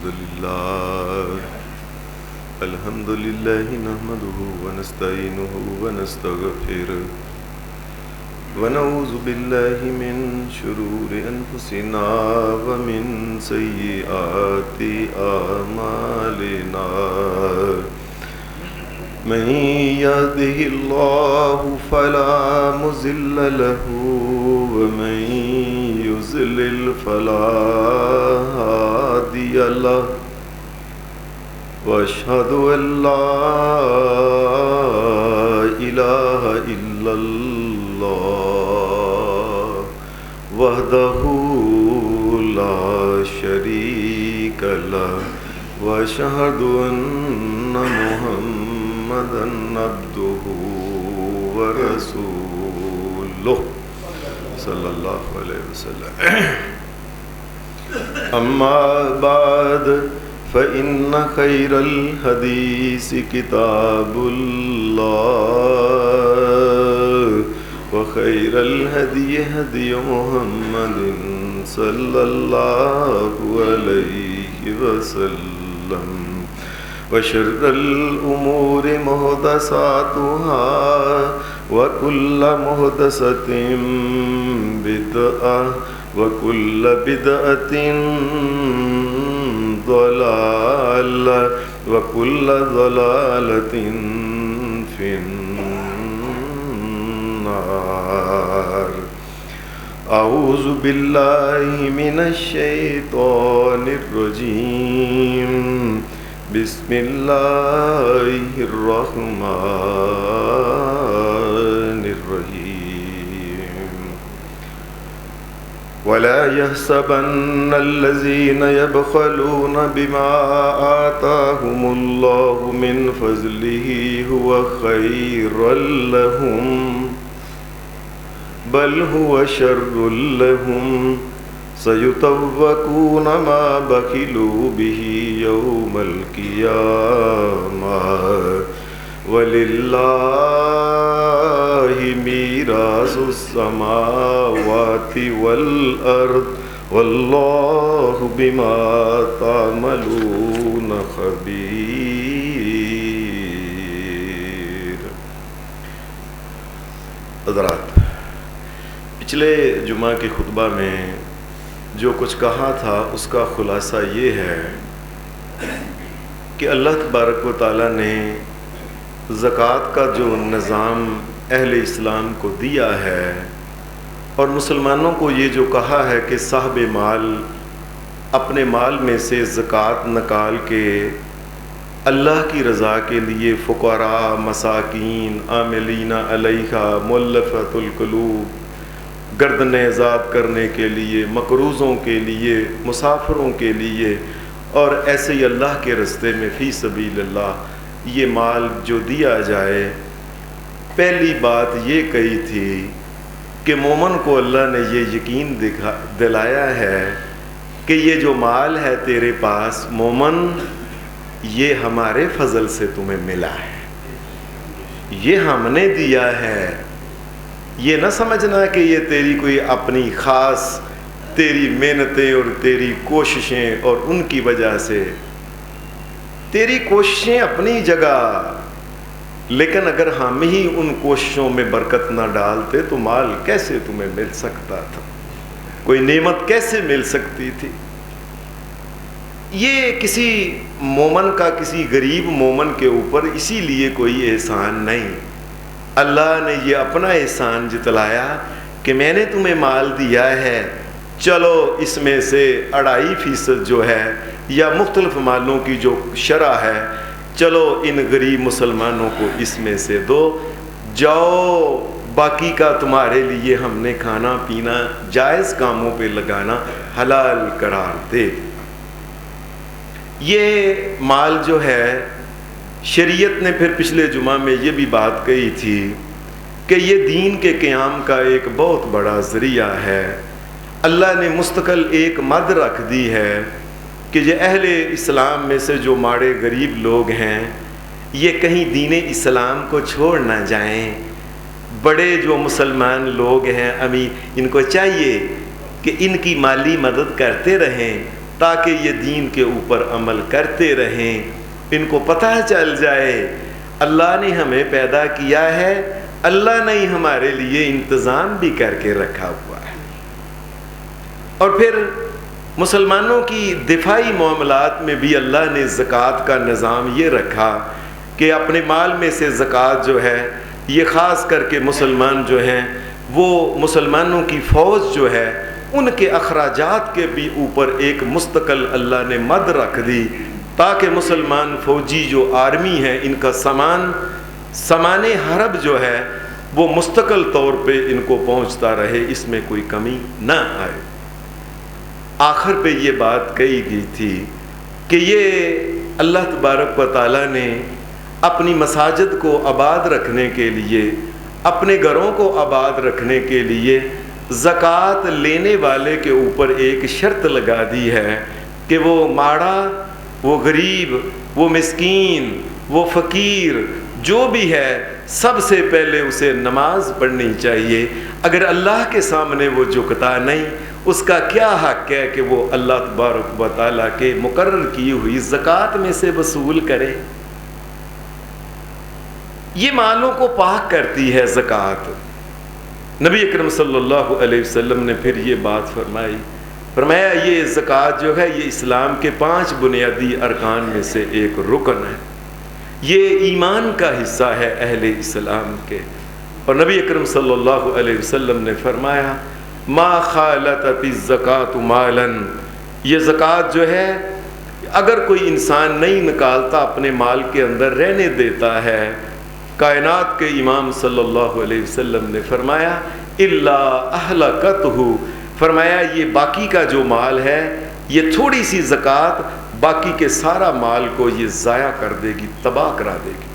الحمد لله نحمده ونستعينه ونستغفره ونعوذ بالله من شرور أنفسنا ومن سيئات أعمالنا من يهده الله فلا مضل له ومن يضلل فلا هادي له وأشهد أن لا إله إلا الله وحده لا شريك له وأشهد أن محمدا عبده ورسوله صلى الله عليه وسلم. أما بعد فإن خير الحديث كتاب الله وخير الهدي هدي محمد صلى الله عليه وسلم وشر الأمور محدثاتها وكل محدثة بدعة وكل بدعة ضلالة وكل ضلالة في النار. أعوذ بالله من الشيطان الرجيم. بسم الله الرحمن الرحيم. ولا يحسبن الذين يبخلون بما آتاهم الله من فضله هو خيرا لهم بل هو شر لهم سيطوقون ما بخلوا به يوم القيامة ولله ميراث السماوات والأرض والله بما تعملون خبير. حضرات، پچھلے جمعہ کے خطبہ میں جو کچھ کہا تھا اس کا خلاصہ یہ ہے کہ اللہ تبارک و تعالیٰ نے زکوٰۃ کا جو نظام اہل اسلام کو دیا ہے اور مسلمانوں کو یہ جو کہا ہے کہ صاحب مال اپنے مال میں سے زکوٰۃ نکال کے اللہ کی رضا کے لیے فقراء، مساکین، عاملین علیہا، مؤلفۃ القلوب، گردنیں آزاد کرنے کے لیے، مقروضوں کے لیے، مسافروں کے لیے اور ایسے ہی اللہ کے راستے میں فی سبیل اللہ یہ مال جو دیا جائے، پہلی بات یہ کہی تھی کہ مومن کو اللہ نے یہ یقین دلایا ہے کہ یہ جو مال ہے تیرے پاس مومن، یہ ہمارے فضل سے تمہیں ملا ہے، یہ ہم نے دیا ہے. یہ نہ سمجھنا کہ یہ تیری کوئی اپنی خاص تیری محنتیں اور تیری کوششیں اور ان کی وجہ سے. تیری کوششیں اپنی جگہ، لیکن اگر ہم ہی ان کوششوں میں برکت نہ ڈالتے تو مال کیسے تمہیں مل سکتا تھا؟ کوئی نعمت کیسے مل سکتی تھی؟ یہ کسی مومن کا کسی غریب مومن کے اوپر اسی لیے کوئی احسان نہیں. اللہ نے یہ اپنا احسان جتلایا کہ میں نے تمہیں مال دیا ہے، چلو اس میں سے 2.5% جو ہے یا مختلف مالوں کی جو شرح ہے، چلو ان غریب مسلمانوں کو اس میں سے دو، جاؤ باقی کا تمہارے لیے ہم نے کھانا پینا جائز کاموں پہ لگانا حلال قرار دے. یہ مال جو ہے شریعت نے پھر پچھلے جمعہ میں یہ بھی بات کہی تھی کہ یہ دین کے قیام کا ایک بہت بڑا ذریعہ ہے. اللہ نے مستقل ایک مد رکھ دی ہے کہ یہ اہل اسلام میں سے جو ماڑے غریب لوگ ہیں یہ کہیں دین اسلام کو چھوڑ نہ جائیں. بڑے جو مسلمان لوگ ہیں امیر، ان کو چاہیے کہ ان کی مالی مدد کرتے رہیں تاکہ یہ دین کے اوپر عمل کرتے رہیں، ان کو پتہ چل جائے اللہ نے ہمیں پیدا کیا ہے، اللہ نے ہمارے لیے انتظام بھی کر کے رکھا ہوا ہے۔ اور پھر مسلمانوں کی دفاعی معاملات میں بھی اللہ نے زکوٰۃ کا نظام یہ رکھا کہ اپنے مال میں سے زکوٰۃ جو ہے یہ خاص کر کے مسلمان جو ہیں وہ مسلمانوں کی فوج جو ہے ان کے اخراجات کے بھی اوپر ایک مستقل اللہ نے مد رکھ دی، تاکہ مسلمان فوجی جو آرمی ہے ان کا سامان حرب جو ہے وہ مستقل طور پہ ان کو پہنچتا رہے، اس میں کوئی کمی نہ آئے۔ آخر پہ یہ بات کہی گئی تھی کہ یہ اللہ تبارک و تعالیٰ نے اپنی مساجد کو آباد رکھنے کے لیے، اپنے گھروں کو آباد رکھنے کے لیے زکوٰۃ لینے والے کے اوپر ایک شرط لگا دی ہے کہ وہ ماڑا، وہ غریب، وہ مسکین، وہ فقیر جو بھی ہے سب سے پہلے اسے نماز پڑھنی چاہیے۔ اگر اللہ کے سامنے وہ جھکتا نہیں، اس کا کیا حق ہے کہ وہ اللہ تبارک و تعالیٰ کے مقرر کی ہوئی زکوٰۃ میں سے وصول کرے؟ یہ مالوں کو پاک کرتی ہے زکوٰۃ۔ نبی اکرم صلی اللہ علیہ وسلم نے پھر یہ بات فرمایا یہ زکوٰۃ جو ہے یہ اسلام کے 5 بنیادی ارکان میں سے ایک رکن ہے، یہ ایمان کا حصہ ہے اہل اسلام کے۔ اور نبی اکرم صلی اللہ علیہ وسلم نے فرمایا ما خالطت الزکوٰۃ مالا، یہ زکوٰۃ جو ہے اگر کوئی انسان نہیں نکالتا اپنے مال کے اندر رہنے دیتا ہے، کائنات کے امام صلی اللہ علیہ وسلم نے فرمایا الا اہلکتہ، فرمایا یہ باقی کا جو مال ہے یہ تھوڑی سی زکوٰۃ باقی کے سارا مال کو یہ ضائع کر دے گی، تباہ کرا دے گی۔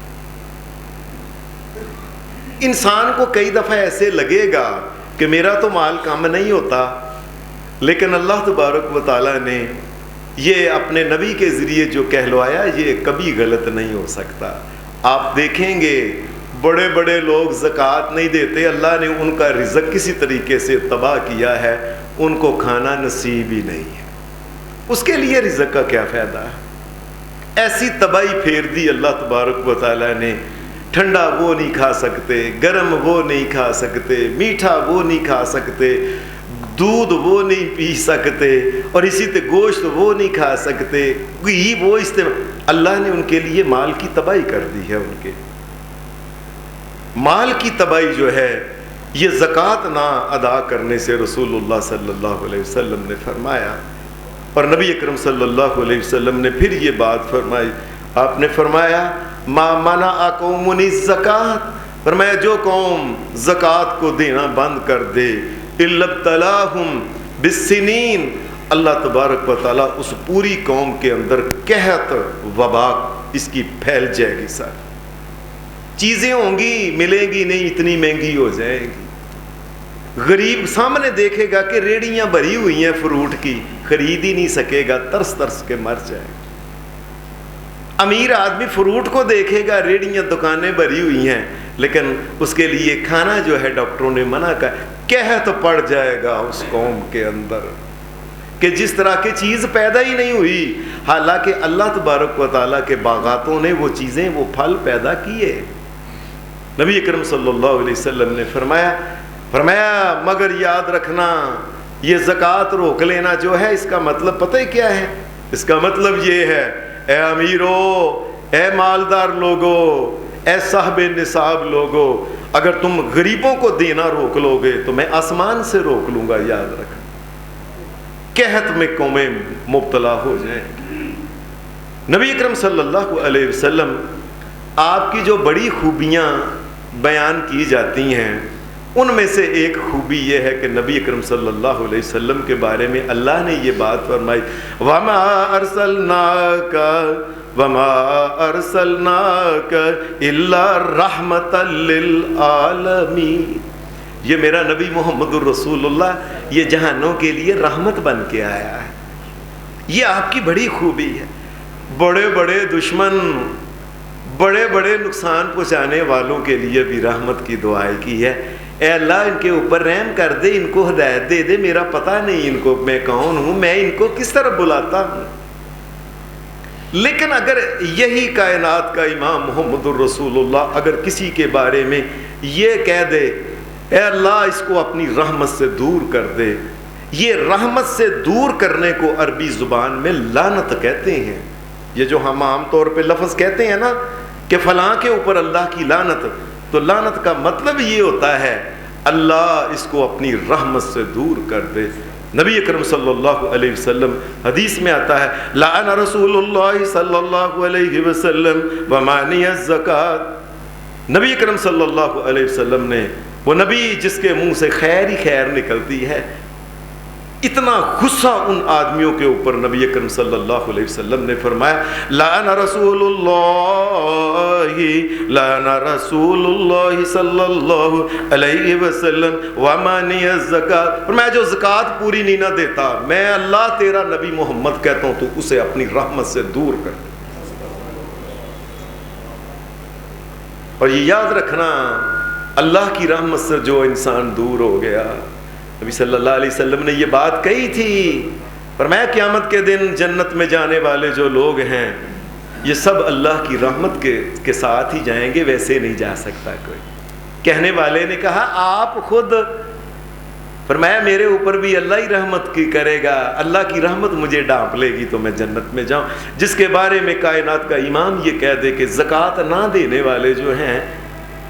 انسان کو کئی دفعہ ایسے لگے گا کہ میرا تو مال کم نہیں ہوتا، لیکن اللہ تبارک و تعالیٰ نے یہ اپنے نبی کے ذریعے جو کہلوایا یہ کبھی غلط نہیں ہو سکتا۔ آپ دیکھیں گے بڑے بڑے لوگ زکوٰۃ نہیں دیتے، اللہ نے ان کا رزق کسی طریقے سے تباہ کیا ہے، ان کو کھانا نصیب ہی نہیں ہے، اس کے لیے رزق کا کیا فائدہ ہے؟ ایسی تباہی پھیر دی اللہ تبارک و تعالیٰ نے، ٹھنڈا وہ نہیں کھا سکتے، گرم وہ نہیں کھا سکتے، میٹھا وہ نہیں کھا سکتے، دودھ وہ نہیں پی سکتے، اور اسی طرح گوشت وہ نہیں کھا سکتے، گھی وہ اللہ نے ان کے لیے مال کی تباہی کر دی ہے۔ ان کے مال کی تباہی جو ہے یہ زکوٰۃ نہ ادا کرنے سے رسول اللہ صلی اللہ علیہ وسلم نے فرمایا۔ اور نبی اکرم صلی اللہ علیہ وسلم نے پھر یہ بات فرمائی، آپ نے فرمایا ما منع قوم الزکوٰۃ، فرمایا جو قوم زکوٰۃ کو دینا بند کر دے الا ابتلاہم بالسنین، اللہ تبارک و تعالیٰ اس پوری قوم کے اندر قحط وبا اس کی پھیل جائے گی، سر چیزیں ہوں گی ملیں گی نہیں، اتنی مہنگی ہو جائے گی، غریب سامنے دیکھے گا کہ ریڑیاں بھری ہوئی ہیں فروٹ کی، خرید ہی نہیں سکے گا، ترس ترس کے مر جائے گا۔ امیر آدمی فروٹ کو دیکھے گا، ریڑیاں دکانیں بھری ہوئی ہیں، لیکن اس کے لیے کھانا جو ہے ڈاکٹروں نے منع کر، قحط پڑ جائے گا اس قوم کے اندر کہ جس طرح کی چیز پیدا ہی نہیں ہوئی، حالانکہ اللہ تبارک و تعالیٰ کے باغاتوں نے وہ چیزیں وہ پھل پیدا کیے۔ نبی اکرم صلی اللہ علیہ وسلم نے فرمایا مگر یاد رکھنا یہ زکوٰۃ روک لینا جو ہے اس کا مطلب پتہ ہی کیا ہے؟ اس کا مطلب یہ ہے اے امیرو، اے مالدار لوگو، اے صاحب نصاب لوگو، اگر تم غریبوں کو دینا روک لو گے تو میں آسمان سے روک لوں گا، یاد رکھنا۔ قحط میں قومیں مبتلا ہو جائیں گی۔ نبی اکرم صلی اللہ علیہ وسلم آپ کی جو بڑی خوبیاں بیان کی جاتی ہیں ان میں سے ایک خوبی یہ ہے کہ نبی اکرم صلی اللہ علیہ وسلم کے بارے میں اللہ نے یہ بات فرمائی وَمَا أَرْسَلْنَاكَ إِلَّا رَحْمَةً لِّلْعَالَمِينَ، یہ میرا نبی محمد الرسول اللہ یہ جہانوں کے لیے رحمت بن کے آیا ہے۔ یہ آپ کی بڑی خوبی ہے۔ بڑے بڑے دشمن، بڑے بڑے نقصان پہنچانے والوں کے لیے بھی رحمت کی دعائیں کی ہے۔ اے اللہ ان کے اوپر رحم کر دے، ان کو ہدایت دے دے، میرا پتہ نہیں ان کو میں کون ہوں، میں ان کو کس طرح بلاتا ہوں۔ لیکن اگر یہی کائنات کا امام محمد الرسول اللہ اگر کسی کے بارے میں یہ کہہ دے اے اللہ اس کو اپنی رحمت سے دور کر دے، یہ رحمت سے دور کرنے کو عربی زبان میں لعنت کہتے ہیں۔ یہ جو ہم عام طور پہ لفظ کہتے ہیں نا کہ فلاں کے اوپر اللہ کی لعنت، تو لعنت کا مطلب یہ ہوتا ہے اللہ اس کو اپنی رحمت سے دور کر دے۔ نبی اکرم صلی اللہ علیہ وسلم حدیث میں آتا ہے لعن رسول اللہ صلی اللہ علیہ وسلم ومانی الزکوٰۃ۔ نبی اکرم صلی اللہ علیہ وسلم نے، وہ نبی جس کے منہ سے خیر ہی خیر نکلتی ہے، اتنا غصہ ان آدمیوں کے اوپر نبی اکرم صلی اللہ علیہ وسلم نے فرمایا لعن رسول اللہ صلی اللہ علیہ وسلم ومانی الزکوٰۃ۔ فرمایا جو زکوٰۃ پوری نہیں نہ دیتا، میں اللہ تیرا نبی محمد کہتا ہوں تو اسے اپنی رحمت سے دور کر۔ اور یہ یاد رکھنا اللہ کی رحمت سے جو انسان دور ہو گیا، نبی صلی اللہ علیہ وسلم نے یہ بات کہی تھی، فرمایا قیامت کے دن جنت میں جانے والے جو لوگ ہیں یہ سب اللہ کی رحمت کے ساتھ ہی جائیں گے، ویسے نہیں جا سکتا کوئی۔ کہنے والے نے کہا آپ خود، فرمایا میرے اوپر بھی اللہ ہی رحمت کی کرے گا، اللہ کی رحمت مجھے ڈانپ لے گی تو میں جنت میں جاؤں۔ جس کے بارے میں کائنات کا امام یہ کہہ دے کہ زکوٰۃ نہ دینے والے جو ہیں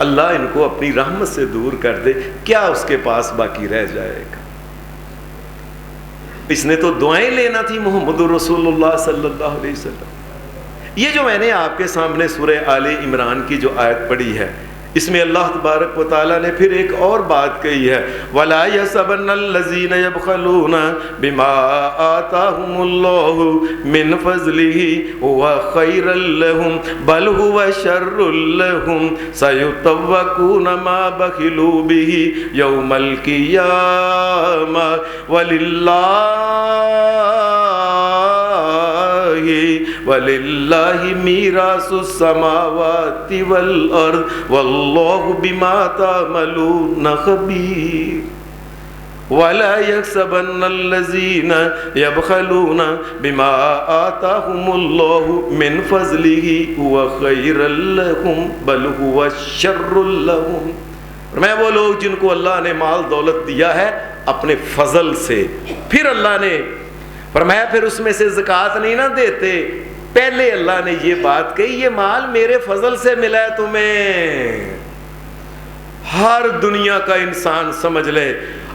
اللہ ان کو اپنی رحمت سے دور کر دے، کیا اس کے پاس باقی رہ جائے گا؟ اس نے تو دعائیں لینا تھی محمد رسول اللہ صلی اللہ علیہ وسلم۔ یہ جو میں نے آپ کے سامنے سورہ آل عمران کی جو آیت پڑھی ہے، اس میں اللہ تبارک و تعالیٰ نے پھر ایک اور بات کہی ہے وَلَا يَحْسَبَنَّ الَّذِينَ يَبْخَلُونَ بِمَا آتَاهُمُ اللَّهُ مِنْ فَضْلِهِ هُوَ خَيْرًا لَهُمْ بَلْ هُوَ شَرٌّ لَهُمْ سَيُطَوَّقُونَ مَا بَخِلُوا بِهِ يَوْمَ الْقِيَامَةِ وَلِلَّهِ مِيرَاثُ السَّمَاوَاتِ وَالْأَرْضِ وَاللَّهُ بِمَا تَعْمَلُونَ خَبِيرٌ وَلَا يَحْسَبَنَّ الَّذِينَ يَبْخَلُونَ بِمَا آتَاهُمُ اللَّهُ مِنْ فَضْلِهِ هُوَ خَيْرًا لَهُمْ بَلْ هُوَ شَرٌّ لَهُمْ۔ میں وہ لوگ جن کو اللہ نے مال دولت دیا ہے اپنے فضل سے، پھر اللہ نے فرمایا پھر اس میں سے زکوٰۃ نہیں نہ دیتے، پہلے اللہ نے یہ بات کہی یہ مال میرے فضل سے ملا ہے تمہیں۔ ہر دنیا کا انسان سمجھ لے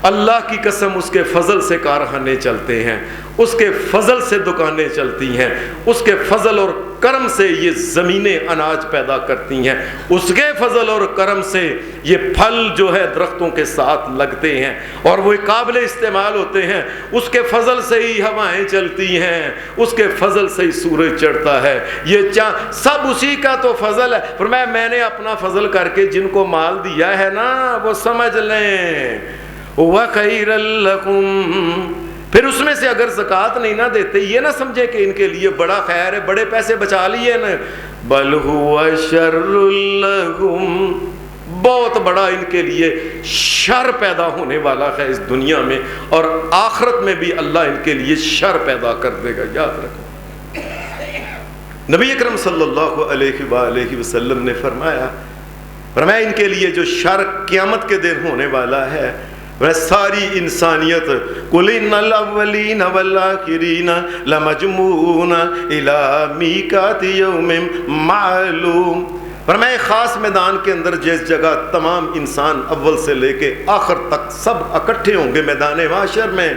اللہ کی قسم اس کے فضل سے کارخانے چلتے ہیں، اس کے فضل سے دکانیں چلتی ہیں، اس کے فضل اور کرم سے یہ زمینیں اناج پیدا کرتی ہیں، اس کے فضل اور کرم سے یہ پھل جو ہے درختوں کے ساتھ لگتے ہیں اور وہ قابل استعمال ہوتے ہیں، اس کے فضل سے ہی ہوائیں چلتی ہیں، اس کے فضل سے ہی سورج چڑھتا ہے، یہ سب اسی کا تو فضل ہے۔ فرمایا میں نے اپنا فضل کر کے جن کو مال دیا ہے نا وہ سمجھ لیں وَخَيْرًا لَكُمْ، پھر اس میں سے اگر زکوٰۃ نہیں نہ دیتے یہ نہ سمجھے کہ ان کے لیے بڑا خیر ہے، بڑے پیسے بچا لیے نا، بَلْ هُوَ شَرٌّ لَهُمْ، بہت بڑا ان کے لیے شر پیدا ہونے والا ہے اس دنیا میں، اور آخرت میں بھی اللہ ان کے لیے شر پیدا کر دے گا، یاد رکھو۔ نبی اکرم صلی اللہ علیہ وآلہ وسلم نے فرمایا ان کے لیے جو شر قیامت کے دن ہونے والا ہے، وہ ساری انسانیت قُلْ إِنَّ الْأَوَّلِينَ وَالْآخِرِينَ لَمَجْمُوعُونَ إِلَىٰ مِيقَاتِ يَوْمٍ مَّعْلُومٍ۔ فرمایا خاص میدان کے اندر جس جگہ تمام انسان اول سے لے کے آخر تک سب اکٹھے ہوں گے، میدان محشر میں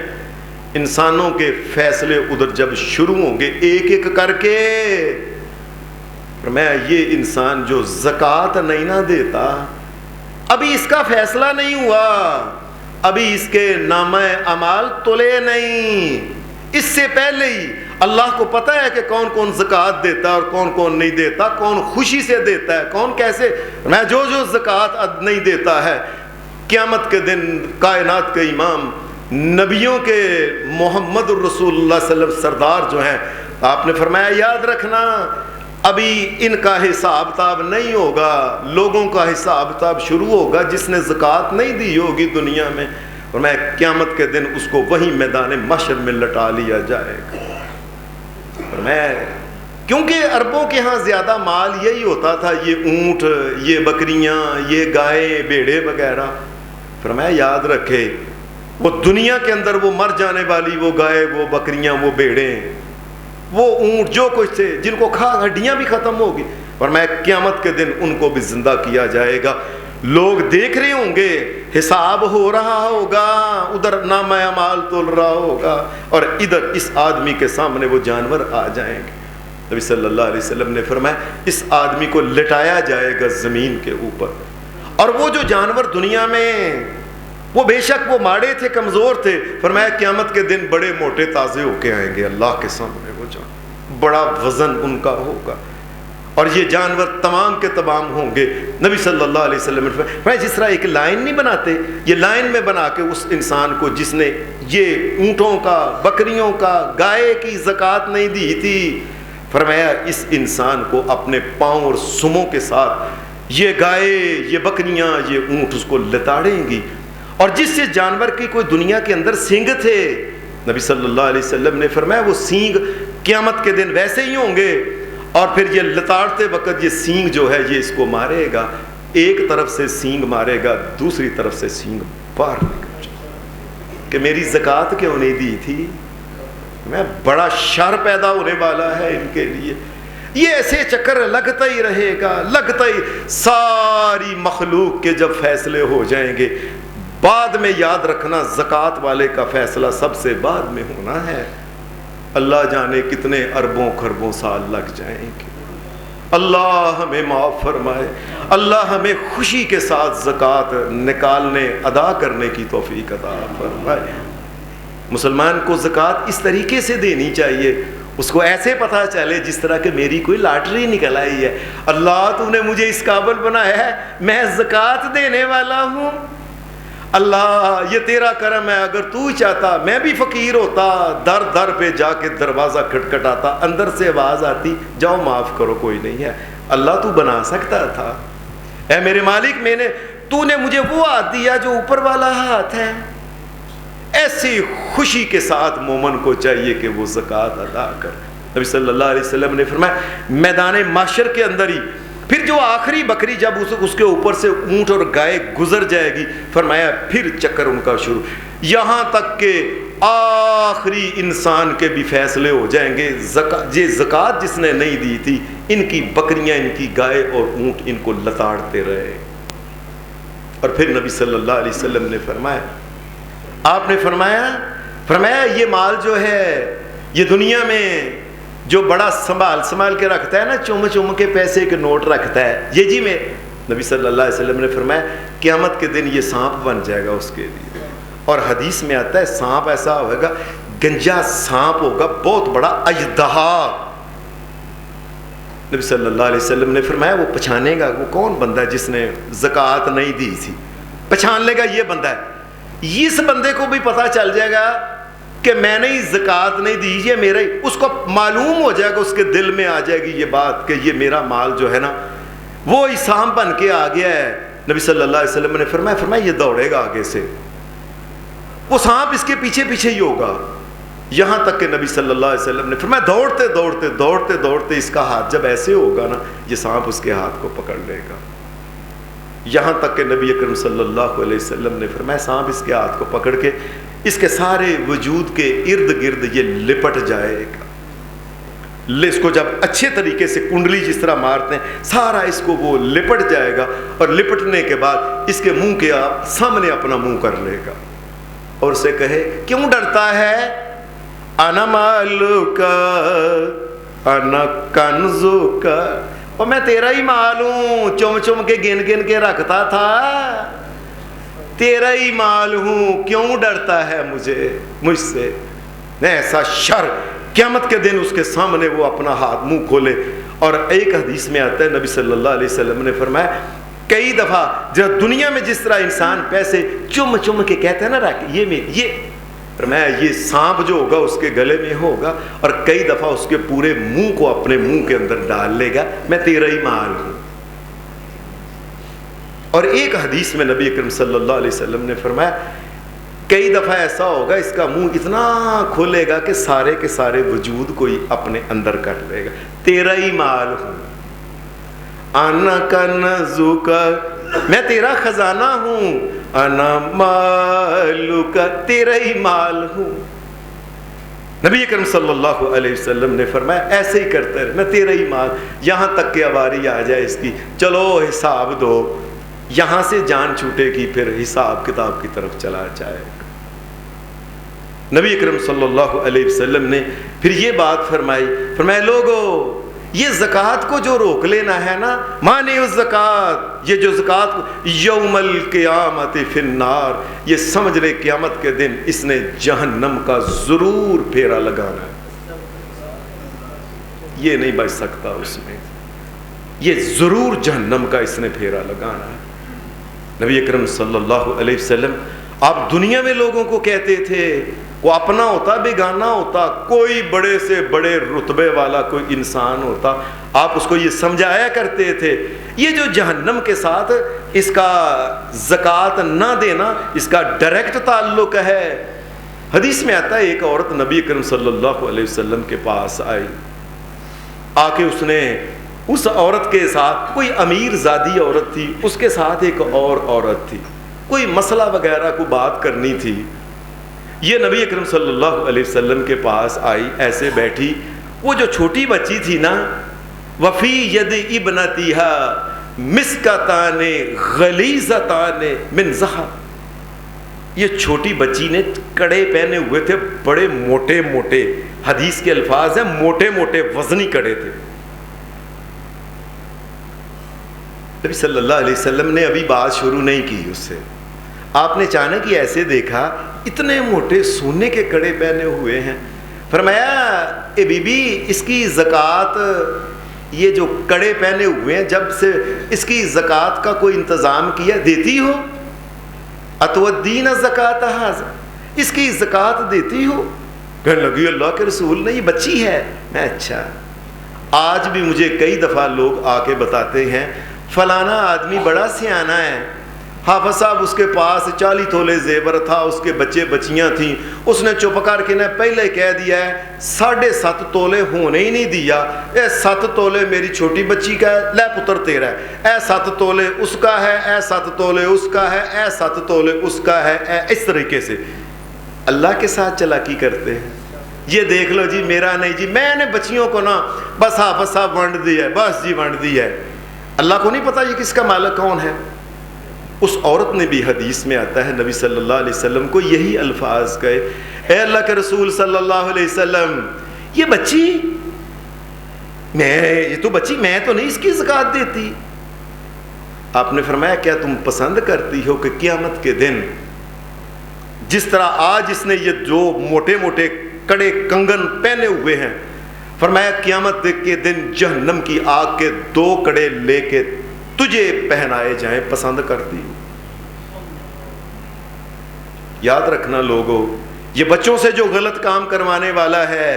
انسانوں کے فیصلے ادھر جب شروع ہوں گے ایک ایک کر کے، فرمایا یہ انسان جو زکوٰۃ نہیں نہ دیتا، ابھی اس کا فیصلہ نہیں ہوا، ابھی اس کے نامہ اعمال تلے نہیں، اس سے پہلے ہی اللہ کو پتہ ہے کہ کون کون زکوٰۃ دیتا ہے اور کون کون نہیں دیتا، کون خوشی سے دیتا ہے، کون کیسے۔ میں جو زکوٰۃ نہیں دیتا ہے قیامت کے دن کائنات کے امام نبیوں کے محمد الرسول اللہ صلی اللہ علیہ وسلم سردار جو ہیں، آپ نے فرمایا یاد رکھنا ابھی ان کا حساب کتاب نہیں ہوگا، لوگوں کا حساب کتاب شروع ہوگا جس نے زکوٰۃ نہیں دی ہوگی دنیا میں، اور میں قیامت کے دن اس کو وہی میدان محشر میں لٹا لیا جائے گا۔ اور میں کیونکہ عربوں کے ہاں زیادہ مال یہی ہوتا تھا، یہ اونٹ، یہ بکریاں، یہ گائے بھیڑے وغیرہ۔ فرمایا یاد رکھے وہ دنیا کے اندر وہ مر جانے والی وہ گائے، وہ بکریاں، وہ بھیڑیں، وہ اونٹ، جو کچھ تھے جن کو کھا ہڈیاں بھی ختم ہوگی، اور میں قیامت کے دن ان کو بھی زندہ کیا جائے گا۔ لوگ دیکھ رہے ہوں گے، حساب ہو رہا ہوگا، ادھر نامہ اعمال تول رہا ہوگا، اور ادھر اس آدمی کے سامنے وہ جانور آ جائیں گے۔ نبی صلی اللہ علیہ وسلم نے فرمایا اس آدمی کو لٹایا جائے گا زمین کے اوپر، اور وہ جو جانور دنیا میں وہ بے شک وہ ماڑے تھے، کمزور تھے، فرمایا قیامت کے دن بڑے موٹے تازے ہو کے آئیں گے اللہ کے سامنے، وہ جانور بڑا وزن ان کا ہوگا، اور یہ جانور تمام کے تمام ہوں گے۔ نبی صلی اللہ علیہ وسلم نے فرمایا جس طرح ایک لائن نہیں بناتے، یہ لائن میں بنا کے اس انسان کو جس نے یہ اونٹوں کا، بکریوں کا، گائے کی زکوٰۃ نہیں دی تھی، فرمایا اس انسان کو اپنے پاؤں اور سموں کے ساتھ یہ گائے، یہ بکریاں، یہ اونٹ اس کو لتاڑیں گی، اور جس سے جانور کی کوئی دنیا کے اندر سینگ تھے، نبی صلی اللہ علیہ وسلم نے فرمایا وہ سینگ قیامت کے دن ویسے ہی ہوں گے، اور پھر یہ لتاڑتے وقت یہ سینگ جو ہے یہ اس کو مارے گا، ایک طرف سے سینگ مارے گا، دوسری طرف سے سینگ باہر نکل جائے کہ میری زکوٰۃ کیوں نہیں دی تھی، میں بڑا شر پیدا ہونے والا ہے ان کے لیے۔ یہ ایسے چکر لگتا ہی رہے گا، لگتا ہی، ساری مخلوق کے جب فیصلے ہو جائیں گے، بعد میں یاد رکھنا زکوٰۃ والے کا فیصلہ سب سے بعد میں ہونا ہے۔ اللہ جانے کتنے اربوں خربوں سال لگ جائیں گے، اللہ ہمیں معاف فرمائے، اللہ ہمیں خوشی کے ساتھ زکوٰۃ نکالنے، ادا کرنے کی توفیق عطا فرمائے۔ مسلمان کو زکوٰۃ اس طریقے سے دینی چاہیے، اس کو ایسے پتہ چلے جس طرح کہ میری کوئی لاٹری نکل آئی ہے، اللہ تو نے مجھے اس قابل بنایا ہے، میں زکوٰۃ دینے والا ہوں، اللہ یہ تیرا کرم ہے، اگر تو چاہتا میں بھی فقیر ہوتا، در در پہ جا کے دروازہ کھٹکھٹاتا، اندر سے آواز آتی جاؤ معاف کرو کوئی نہیں ہے، اللہ تو بنا سکتا تھا، اے میرے مالک تو نے مجھے وہ ہاتھ دیا جو اوپر والا ہاتھ ہے۔ ایسی خوشی کے ساتھ مومن کو چاہیے کہ وہ زکوٰۃ ادا کر۔ نبی صلی اللہ علیہ وسلم نے فرمایا میدان محشر کے اندر ہی پھر جو آخری بکری جب اس کے اوپر سے اونٹ اور گائے گزر جائے گی، فرمایا پھر چکر ان کا شروع، یہاں تک کہ آخری انسان کے بھی فیصلے ہو جائیں گے، زکوٰۃ جس نے نہیں دی تھی ان کی بکریاں، ان کی گائے اور اونٹ ان کو لتاڑتے رہے۔ اور پھر نبی صلی اللہ علیہ وسلم نے فرمایا، آپ نے فرمایا یہ مال جو ہے یہ دنیا میں جو بڑا سنبھال کے رکھتا ہے نا، چوم کے پیسے کے نوٹ رکھتا ہے، یہ جی میں نبی صلی اللہ علیہ وسلم نے فرمایا قیامت کے دن یہ سانپ بن جائے گا اس کے لیے، اور حدیث میں آتا ہے سانپ ایسا ہوگا، گنجا سانپ ہوگا، بہت بڑا اژدہا۔ نبی صلی اللہ علیہ وسلم نے فرمایا وہ پہچانے گا وہ کون بندہ ہے جس نے زکوٰۃ نہیں دی تھی، پہچان لے گا یہ بندہ ہے، اس بندے کو بھی پتہ چل جائے گا کہ میں نے زکوٰۃ نہیں دی، یہ میرا ہی، اس کو معلوم ہو جائے گا، اس کے دل میں آ جائے گی یہ بات کہ یہ میرا مال جو ہے نا وہ سانپ بن کے آ گیا ہے۔ نبی صلی اللہ علیہ وسلم نے فرمایا یہ دوڑے گا آگے سے، وہ سانپ اس کے پیچھے ہی ہوگا، یہاں تک کہ نبی صلی اللہ علیہ وسلم نے فرمایا دوڑتے اس کا ہاتھ جب ایسے ہوگا نا یہ سانپ اس کے ہاتھ کو پکڑ لے گا، یہاں تک کہ نبی اکرم صلی اللہ علیہ وسلم نے فرمایا سانپ اس کے ہاتھ کو پکڑ کے اس کے سارے وجود کے ارد گرد یہ لپٹ جائے گا، اس کو جب اچھے طریقے سے کنڈلی جس طرح مارتے ہیں سارا اس کو وہ لپٹ جائے گا، اور لپٹنے کے بعد اس کے منہ کے سامنے اپنا منہ کر لے گا اور اسے کہے کیوں ڈرتا ہے، انا مالک انا کنزک، اور میں تیرا ہی مال ہوں، چم کے گن کے رکھتا تھا، تیرا ہی مال ہوں، کیوں ڈرتا ہے مجھ سے، ایسا شر قیامت کے دن اس کے سامنے وہ اپنا ہاتھ منہ کھولے۔ اور ایک حدیث میں آتا ہے نبی صلی اللہ علیہ وسلم نے فرمایا کئی دفعہ جب دنیا میں جس طرح انسان پیسے چم کے کہتے ہیں نا رکھ فرمایا یہ سانپ جو ہوگا اس کے گلے میں ہوگا اور کئی دفعہ اس کے پورے منہ کو اپنے منہ کے اندر ڈال لے گا، میں تیرا ہی مال ہوں۔ اور ایک حدیث میں نبی اکرم صلی اللہ علیہ وسلم نے فرمایا کئی دفعہ ایسا ہوگا اس کا منہ اتنا کھولے گا کہ سارے کے سارے وجود کو ہی اپنے اندر کر لے گا، تیرا ہی مال ہوں، انا کنزک، میں تیرا خزانہ ہوں، انا مالک، تیرا ہی مال ہوں۔ نبی اکرم صلی اللہ علیہ وسلم نے فرمایا ایسے ہی کرتے رہے، میں تیرا ہی مال، یہاں تک کہ باری آ جائے اس کی، چلو حساب دو، یہاں سے جان چھوٹے کی پھر حساب کتاب کی طرف چلا جائے۔ نبی اکرم صلی اللہ علیہ وسلم نے پھر یہ بات فرمائی، فرمایا لوگو یہ زکوٰۃ کو جو روک لینا ہے نا، مانے الزکوٰۃ، یہ جو زکوٰۃ کو یوم القیامت فی النار، یہ سمجھ لے قیامت کے دن اس نے جہنم کا ضرور پھیرا لگانا ہے، یہ نہیں بچ سکتا اس میں، یہ ضرور جہنم کا اس نے پھیرا لگانا ہے۔ نبی اکرم صلی اللہ علیہ وسلم آپ دنیا میں لوگوں کو کہتے تھے، وہ اپنا ہوتا بیگانہ ہوتا، کوئی بڑے سے بڑے رتبے والا کوئی انسان ہوتا، آپ اس کو یہ سمجھایا کرتے تھے یہ جو جہنم کے ساتھ اس کا زکوٰۃ نہ دینا اس کا ڈائریکٹ تعلق ہے۔ حدیث میں آتا ہے ایک عورت نبی اکرم صلی اللہ علیہ وسلم کے پاس آئی، آ کے اس نے اس عورت کے ساتھ، کوئی امیر زادی عورت تھی، اس کے ساتھ ایک اور عورت تھی، کوئی مسئلہ وغیرہ کو بات کرنی تھی، یہ نبی اکرم صلی اللہ علیہ وسلم کے پاس آئی، ایسے بیٹھی، وہ جو چھوٹی بچی تھی نا، وفی ید ابنتیہا مسکتان غلیظتان من ذہب، یہ چھوٹی بچی نے کڑے پہنے ہوئے تھے، بڑے موٹے موٹے، حدیث کے الفاظ ہیں موٹے موٹے وزنی کڑے تھے۔ نبی صلی اللہ علیہ وسلم نے ابھی بات شروع نہیں کی اس سے، آپ نے اچانک ہی ایسے دیکھا اتنے موٹے سونے کے کڑے پہنے ہوئے ہیں، فرمایا اے بی بی اس کی زکوٰۃ، یہ جو کڑے پہنے ہوئے ہیں جب سے اس کی زکوٰۃ کا کوئی انتظام کیا دیتی ہو؟ اتودین الزکوٰۃ ھذا، اس کی زکوٰۃ دیتی ہو؟ کہنے لگی اللہ کے رسول نے یہ بچی ہے، میں اچھا۔ آج بھی مجھے کئی دفعہ لوگ آ کے بتاتے ہیں فلانا آدمی بڑا سیانا ہے، حافظ صاحب اس کے پاس 40 تولے زیور تھا، اس کے بچے بچیاں تھیں، اس نے چپ کر کے نے پہلے کہہ دیا ہے 7.5 تولے ہونے ہی نہیں دیا، اے 7 تولے میری چھوٹی بچی کا ہے، لے پتر تیرا ہے، اے 7 تولے اس کا ہے، اے 7 تولے اس کا ہے، اے 7 تولے اس کا ہے، اے اس طریقے سے اللہ کے ساتھ چلاکی کرتے ہیں۔ یہ دیکھ لو جی میرا نہیں جی، میں نے بچیوں کو نا بس حافظ صاحب ونڈ دی ہے، بس جی ونڈ دی ہے، اللہ کو نہیں پتا یہ کس کا مالک کون ہے۔ اس عورت نے بھی حدیث میں آتا ہے نبی صلی اللہ علیہ وسلم کو یہی الفاظ کہے، اے اللہ کے رسول صلی اللہ علیہ وسلم یہ بچی، یہ تو بچی میں تو نہیں اس کی زکوٰۃ دیتی۔ آپ نے فرمایا کیا تم پسند کرتی ہو کہ قیامت کے دن جس طرح آج اس نے یہ جو موٹے موٹے کڑے کنگن پہنے ہوئے ہیں، فرمایا قیامت کے دن جہنم کی آگ کے 2 کڑے لے کے تجھے پہنائے جائیں، پسند کرتی ہو؟ یاد رکھنا لوگوں، یہ بچوں سے جو غلط کام کروانے والا ہے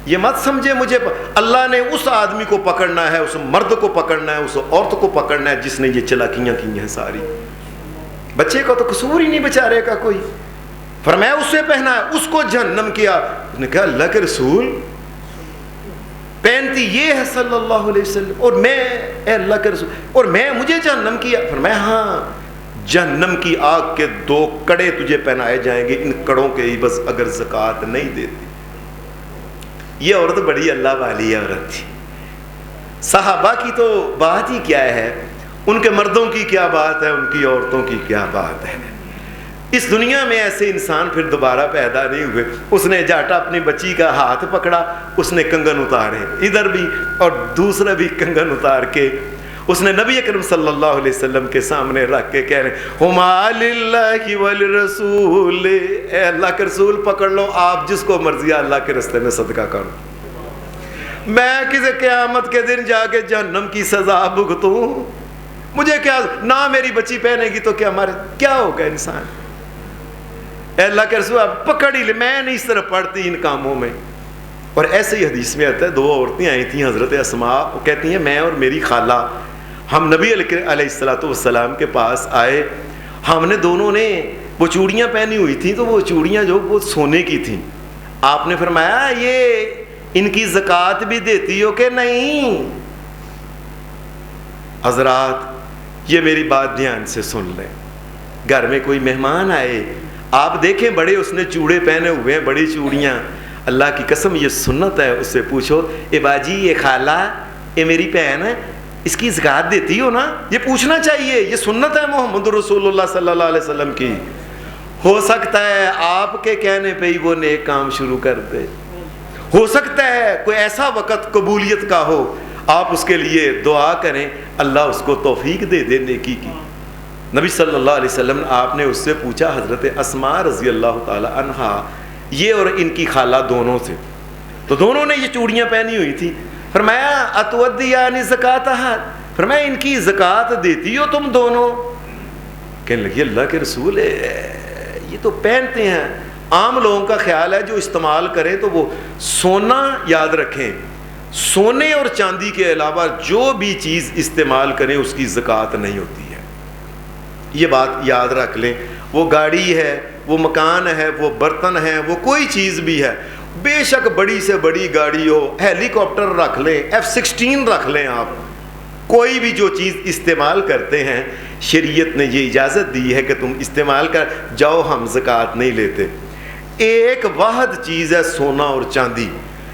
یہ مت سمجھے مجھے، اللہ نے اس آدمی کو پکڑنا ہے، اس مرد کو پکڑنا ہے، اس عورت کو پکڑنا ہے جس نے یہ چلاکیاں کی ہیں ساری۔ بچے کا تو قصور ہی نہیں بیچارے کا کوئی، فرمایا اس سے پہنا ہے، اس کو جہنم کیا۔ اس نے کہا اللہ کے رسول پہنتی یہ ہے صلی اللہ علیہ وسلم، اور میں اے اللہ کے رسول اور میں مجھے جہنم کیا؟ فرمایا ہاں جہنم کی آگ کے 2 کڑے تجھے پہنائے جائیں گے، ان کڑوں کے ہی بس اگر زکوٰۃ نہیں دیتی۔ یہ عورت بڑی اللہ والی عورت تھی، صحابہ کی تو بات ہی کیا ہے، ان کے مردوں کی کیا بات ہے، ان کی عورتوں کی کیا بات ہے۔ اس دنیا میں ایسے انسان پھر دوبارہ پیدا نہیں ہوئے۔ اس نے جاٹا اپنی بچی کا ہاتھ پکڑا، اس نے کنگن اتارے ادھر بھی اور دوسرا بھی کنگن اتار کے اس نے نبی اکرم صلی اللہ علیہ وسلم کے سامنے رکھ کے کہہ رہے ہما للہ والرسول، اے اللہ کے رسول پکڑ لو، آپ جس کو مرضی اللہ کے رستے میں صدقہ کرو، میں کسی قیامت کے دن جا کے جہنم کی سزا بھگتوں، مجھے کیا، نہ میری بچی پہنے گی تو کیا ہمارے کیا ہوگا انسان۔ اے اللہ کے رسول آپ پکڑ ہی لے, میں نہیں اس طرح پڑھتی ان کاموں میں. اور ایسے ہی حدیث میں آتا ہے 2 عورتیں آئی تھیں حضرت اسماء, وہ کہتی ہیں میں اور میری خالہ ہم نبی علیہ السلام کے پاس آئے, ہم نے دونوں نے وہ چوڑیاں پہنی ہوئی تھیں, تو وہ چوڑیاں جو وہ سونے کی تھیں. آپ نے فرمایا یہ ان کی زکوٰۃ بھی دیتی ہو کہ نہیں؟ حضرات یہ میری بات دھیان سے سن لیں, گھر میں کوئی مہمان آئے, آپ دیکھیں بڑے اس نے چوڑے پہنے ہوئے ہیں, بڑی چوڑیاں, اللہ کی قسم یہ سنت ہے, اس سے پوچھو اے باجی یہ خالہ یہ میری بہن ہے, اس کی زکوٰۃ دیتی ہو نا؟ یہ پوچھنا چاہیے, یہ سنت ہے محمد رسول اللہ صلی اللہ علیہ وسلم کی. ہو سکتا ہے آپ کے کہنے پہ ہی وہ نیک کام شروع کر دے, ہو سکتا ہے کوئی ایسا وقت قبولیت کا ہو, آپ اس کے لیے دعا کریں, اللہ اس کو توفیق دے دے نیکی کی. نبی صلی اللہ علیہ وسلم آپ نے اس سے پوچھا, حضرت اسماء رضی اللہ تعالی عنہا, یہ اور ان کی خالہ دونوں سے, تو دونوں نے یہ چوڑیاں پہنی ہوئی تھی. فرمایا اتودیانی زکاتہ, فرمایا ان کی زکوٰۃ دیتی ہو تم دونوں؟ کہنے لگی اللہ کے رسول یہ تو پہنتے ہیں. عام لوگوں کا خیال ہے جو استعمال کریں تو وہ سونا, یاد رکھیں سونے اور چاندی کے علاوہ جو بھی چیز استعمال کریں اس کی زکوٰۃ نہیں ہوتی ہے. یہ بات یاد رکھ لیں. وہ گاڑی ہے, وہ مکان ہے, وہ برتن ہے, وہ کوئی چیز بھی ہے, بے شک بڑی سے بڑی گاڑی ہو, ہیلی کاپٹر رکھ لیں, F-16 رکھ لیں, آپ کوئی بھی جو چیز استعمال کرتے ہیں شریعت نے یہ اجازت دی ہے کہ تم استعمال کر جاؤ, ہم زکوٰۃ نہیں لیتے. ایک واحد چیز ہے سونا اور چاندی,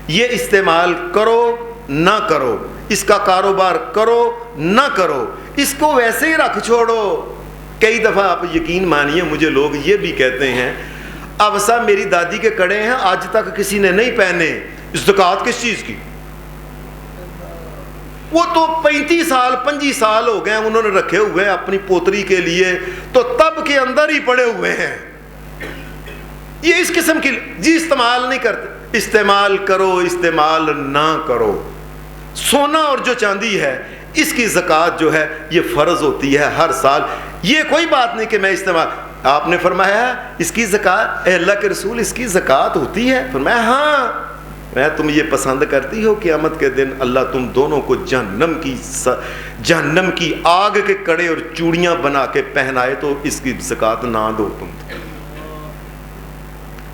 یہ استعمال کرو نہ کرو, اس کا کاروبار کرو نہ کرو, اس کو ویسے ہی رکھ چھوڑو. کئی دفعہ آپ یقین مانیے مجھے لوگ یہ بھی کہتے ہیں اب صاحب میری دادی کے کڑے ہیں آج تک کسی نے نہیں پہنے, زکوٰۃ کس چیز کی؟ وہ تو 35 سال 25 سال ہو گئے انہوں نے رکھے ہوئے اپنی پوتری کے لیے, تو تب کے اندر ہی پڑے ہوئے ہیں. یہ اس قسم کی جی استعمال نہیں کرتے. استعمال کرو, استعمال نہ کرو. سونا اور جو چاندی ہے اس کی زکوٰۃ جو ہے یہ فرض ہوتی ہے ہر سال. یہ کوئی بات نہیں کہ میں استعمال, آپ نے فرمایا اس کی زکوٰۃ, اے اللہ کے رسول اس کی زکوٰۃ ہوتی ہے؟ فرمایا ہاں. میں تم یہ پسند کرتی ہو قیامت کے دن اللہ تم دونوں کو جہنم کی آگ کے کڑے اور چوڑیاں بنا کے پہنائے تو اس کی زکوٰۃ نہ دو تم.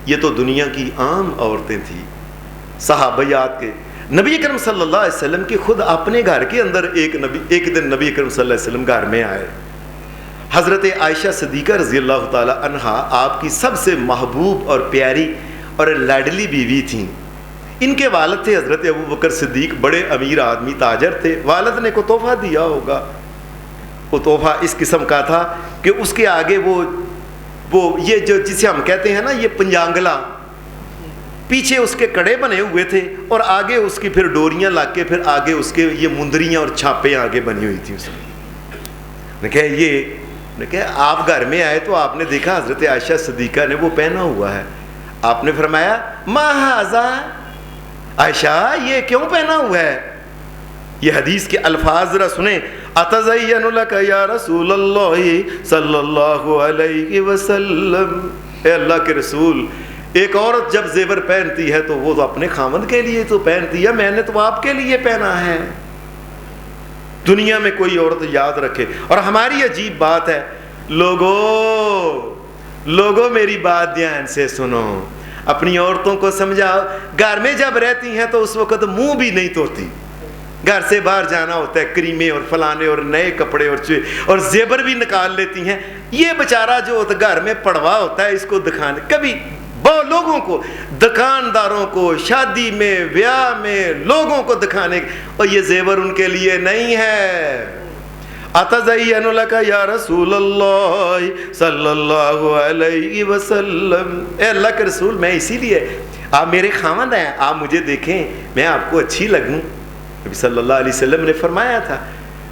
یہ تو دنیا کی عام عورتیں تھیں صحابیات کے. نبی اکرم صلی اللہ علیہ وسلم کی خود اپنے گھر کے اندر ایک دن نبی اکرم صلی اللہ علیہ وسلم گھر میں آئے. حضرت عائشہ صدیقہ رضی اللہ تعالی عنہا آپ کی سب سے محبوب اور پیاری اور لاڈلی بیوی تھیں. ان کے والد تھے حضرت ابو بکر صدیق, بڑے امیر آدمی, تاجر تھے. والد نے کو تحفہ دیا ہوگا, وہ تحفہ اس قسم کا تھا کہ اس کے آگے وہ یہ جو جسے ہم کہتے ہیں نا یہ پنجانگلا, پیچھے اس کے کڑے بنے ہوئے تھے اور آگے اس کی پھر ڈوریاں لگ کے پھر آگے اس کے یہ مندریاں اور چھاپیں آگے بنی ہوئی تھیں. اس نے کہا آپ گھر میں آئے تو آپ نے دیکھا حضرت عائشہ صدیقہ نے وہ پہنا ہوا ہے. آپ نے فرمایا ما ھذا, عائشہ یہ کیوں پہنا ہوا ہے؟ یہ حدیث کے الفاظ ذرا سنیں. اتزین لک یا رسول اللہ صلی اللہ علیہ وسلم, اے اللہ کے رسول ایک عورت جب زیور پہنتی ہے تو وہ تو اپنے خاوند کے لیے تو پہنتی ہے, میں نے تو آپ کے لیے پہنا ہے. دنیا میں کوئی عورت یاد رکھے. اور ہماری عجیب بات ہے, لوگوں میری بات دھیان سے سنو, اپنی عورتوں کو سمجھاؤ. گھر میں جب رہتی ہیں تو اس وقت منہ بھی نہیں دھوتی, گھر سے باہر جانا ہوتا ہے کریمیں اور فلانے اور نئے کپڑے اور زیور بھی نکال لیتی ہیں. یہ بیچارہ جو ہوتا گھر میں پڑوا ہوتا ہے اس کو دکھانے, کبھی بہت لوگوں کو, دکانداروں کو, شادی میں بیاہ میں لوگوں کو دکھانے, اور یہ زیور ان کے لیے نہیں ہے. اتزین لک یا رسول اللہ صلی اللہ علیہ وسلم, اے اللہ کے رسول میں اسی لیے, آپ میرے خاوند ہیں, آپ مجھے دیکھیں میں آپ کو اچھی لگوں. نبی صلی اللہ علیہ وسلم نے فرمایا تھا,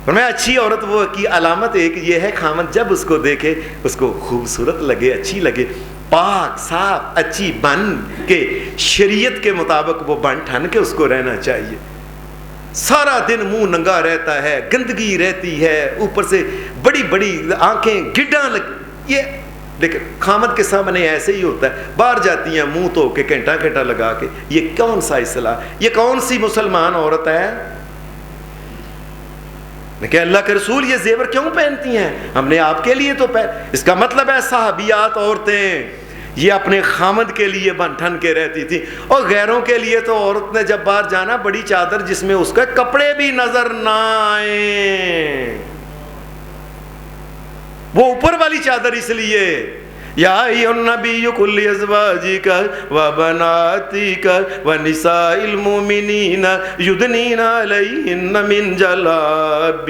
فرمایا اچھی عورت وہ کی علامت ایک یہ ہے خاوند جب اس کو دیکھے اس کو خوبصورت لگے, اچھی لگے, پاک صاف اچھی بن کے شریعت کے مطابق وہ بن ٹھن کے اس کو رہنا چاہیے. سارا دن منہ ننگا رہتا ہے, گندگی رہتی ہے, اوپر سے بڑی بڑی آنکھیں گڈاں یہ لیکن خامد کے سامنے ایسے ہی ہوتا ہے، باہر جاتی ہیں منہ دھو کے گھنٹہ گھنٹہ لگا کے، یہ کون سا اصلاح، یہ کون سی مسلمان عورت ہے؟ کہ اللہ کے رسول یہ زیور کیوں پہنتی ہیں؟ ہم نے آپ کے لیے تو اس کا مطلب ہے صحابیات عورتیں یہ اپنے خامد کے لیے بن ٹھن کے رہتی تھی، اور غیروں کے لیے تو عورت نے جب باہر جانا بڑی چادر جس میں اس کے کپڑے بھی نظر نہ آئیں، وہ اوپر والی چادر اس لیے یا ایھا النبی قل لازواجک وبناتک ونساء المؤمنین یدنین علیہن من جلابیبہن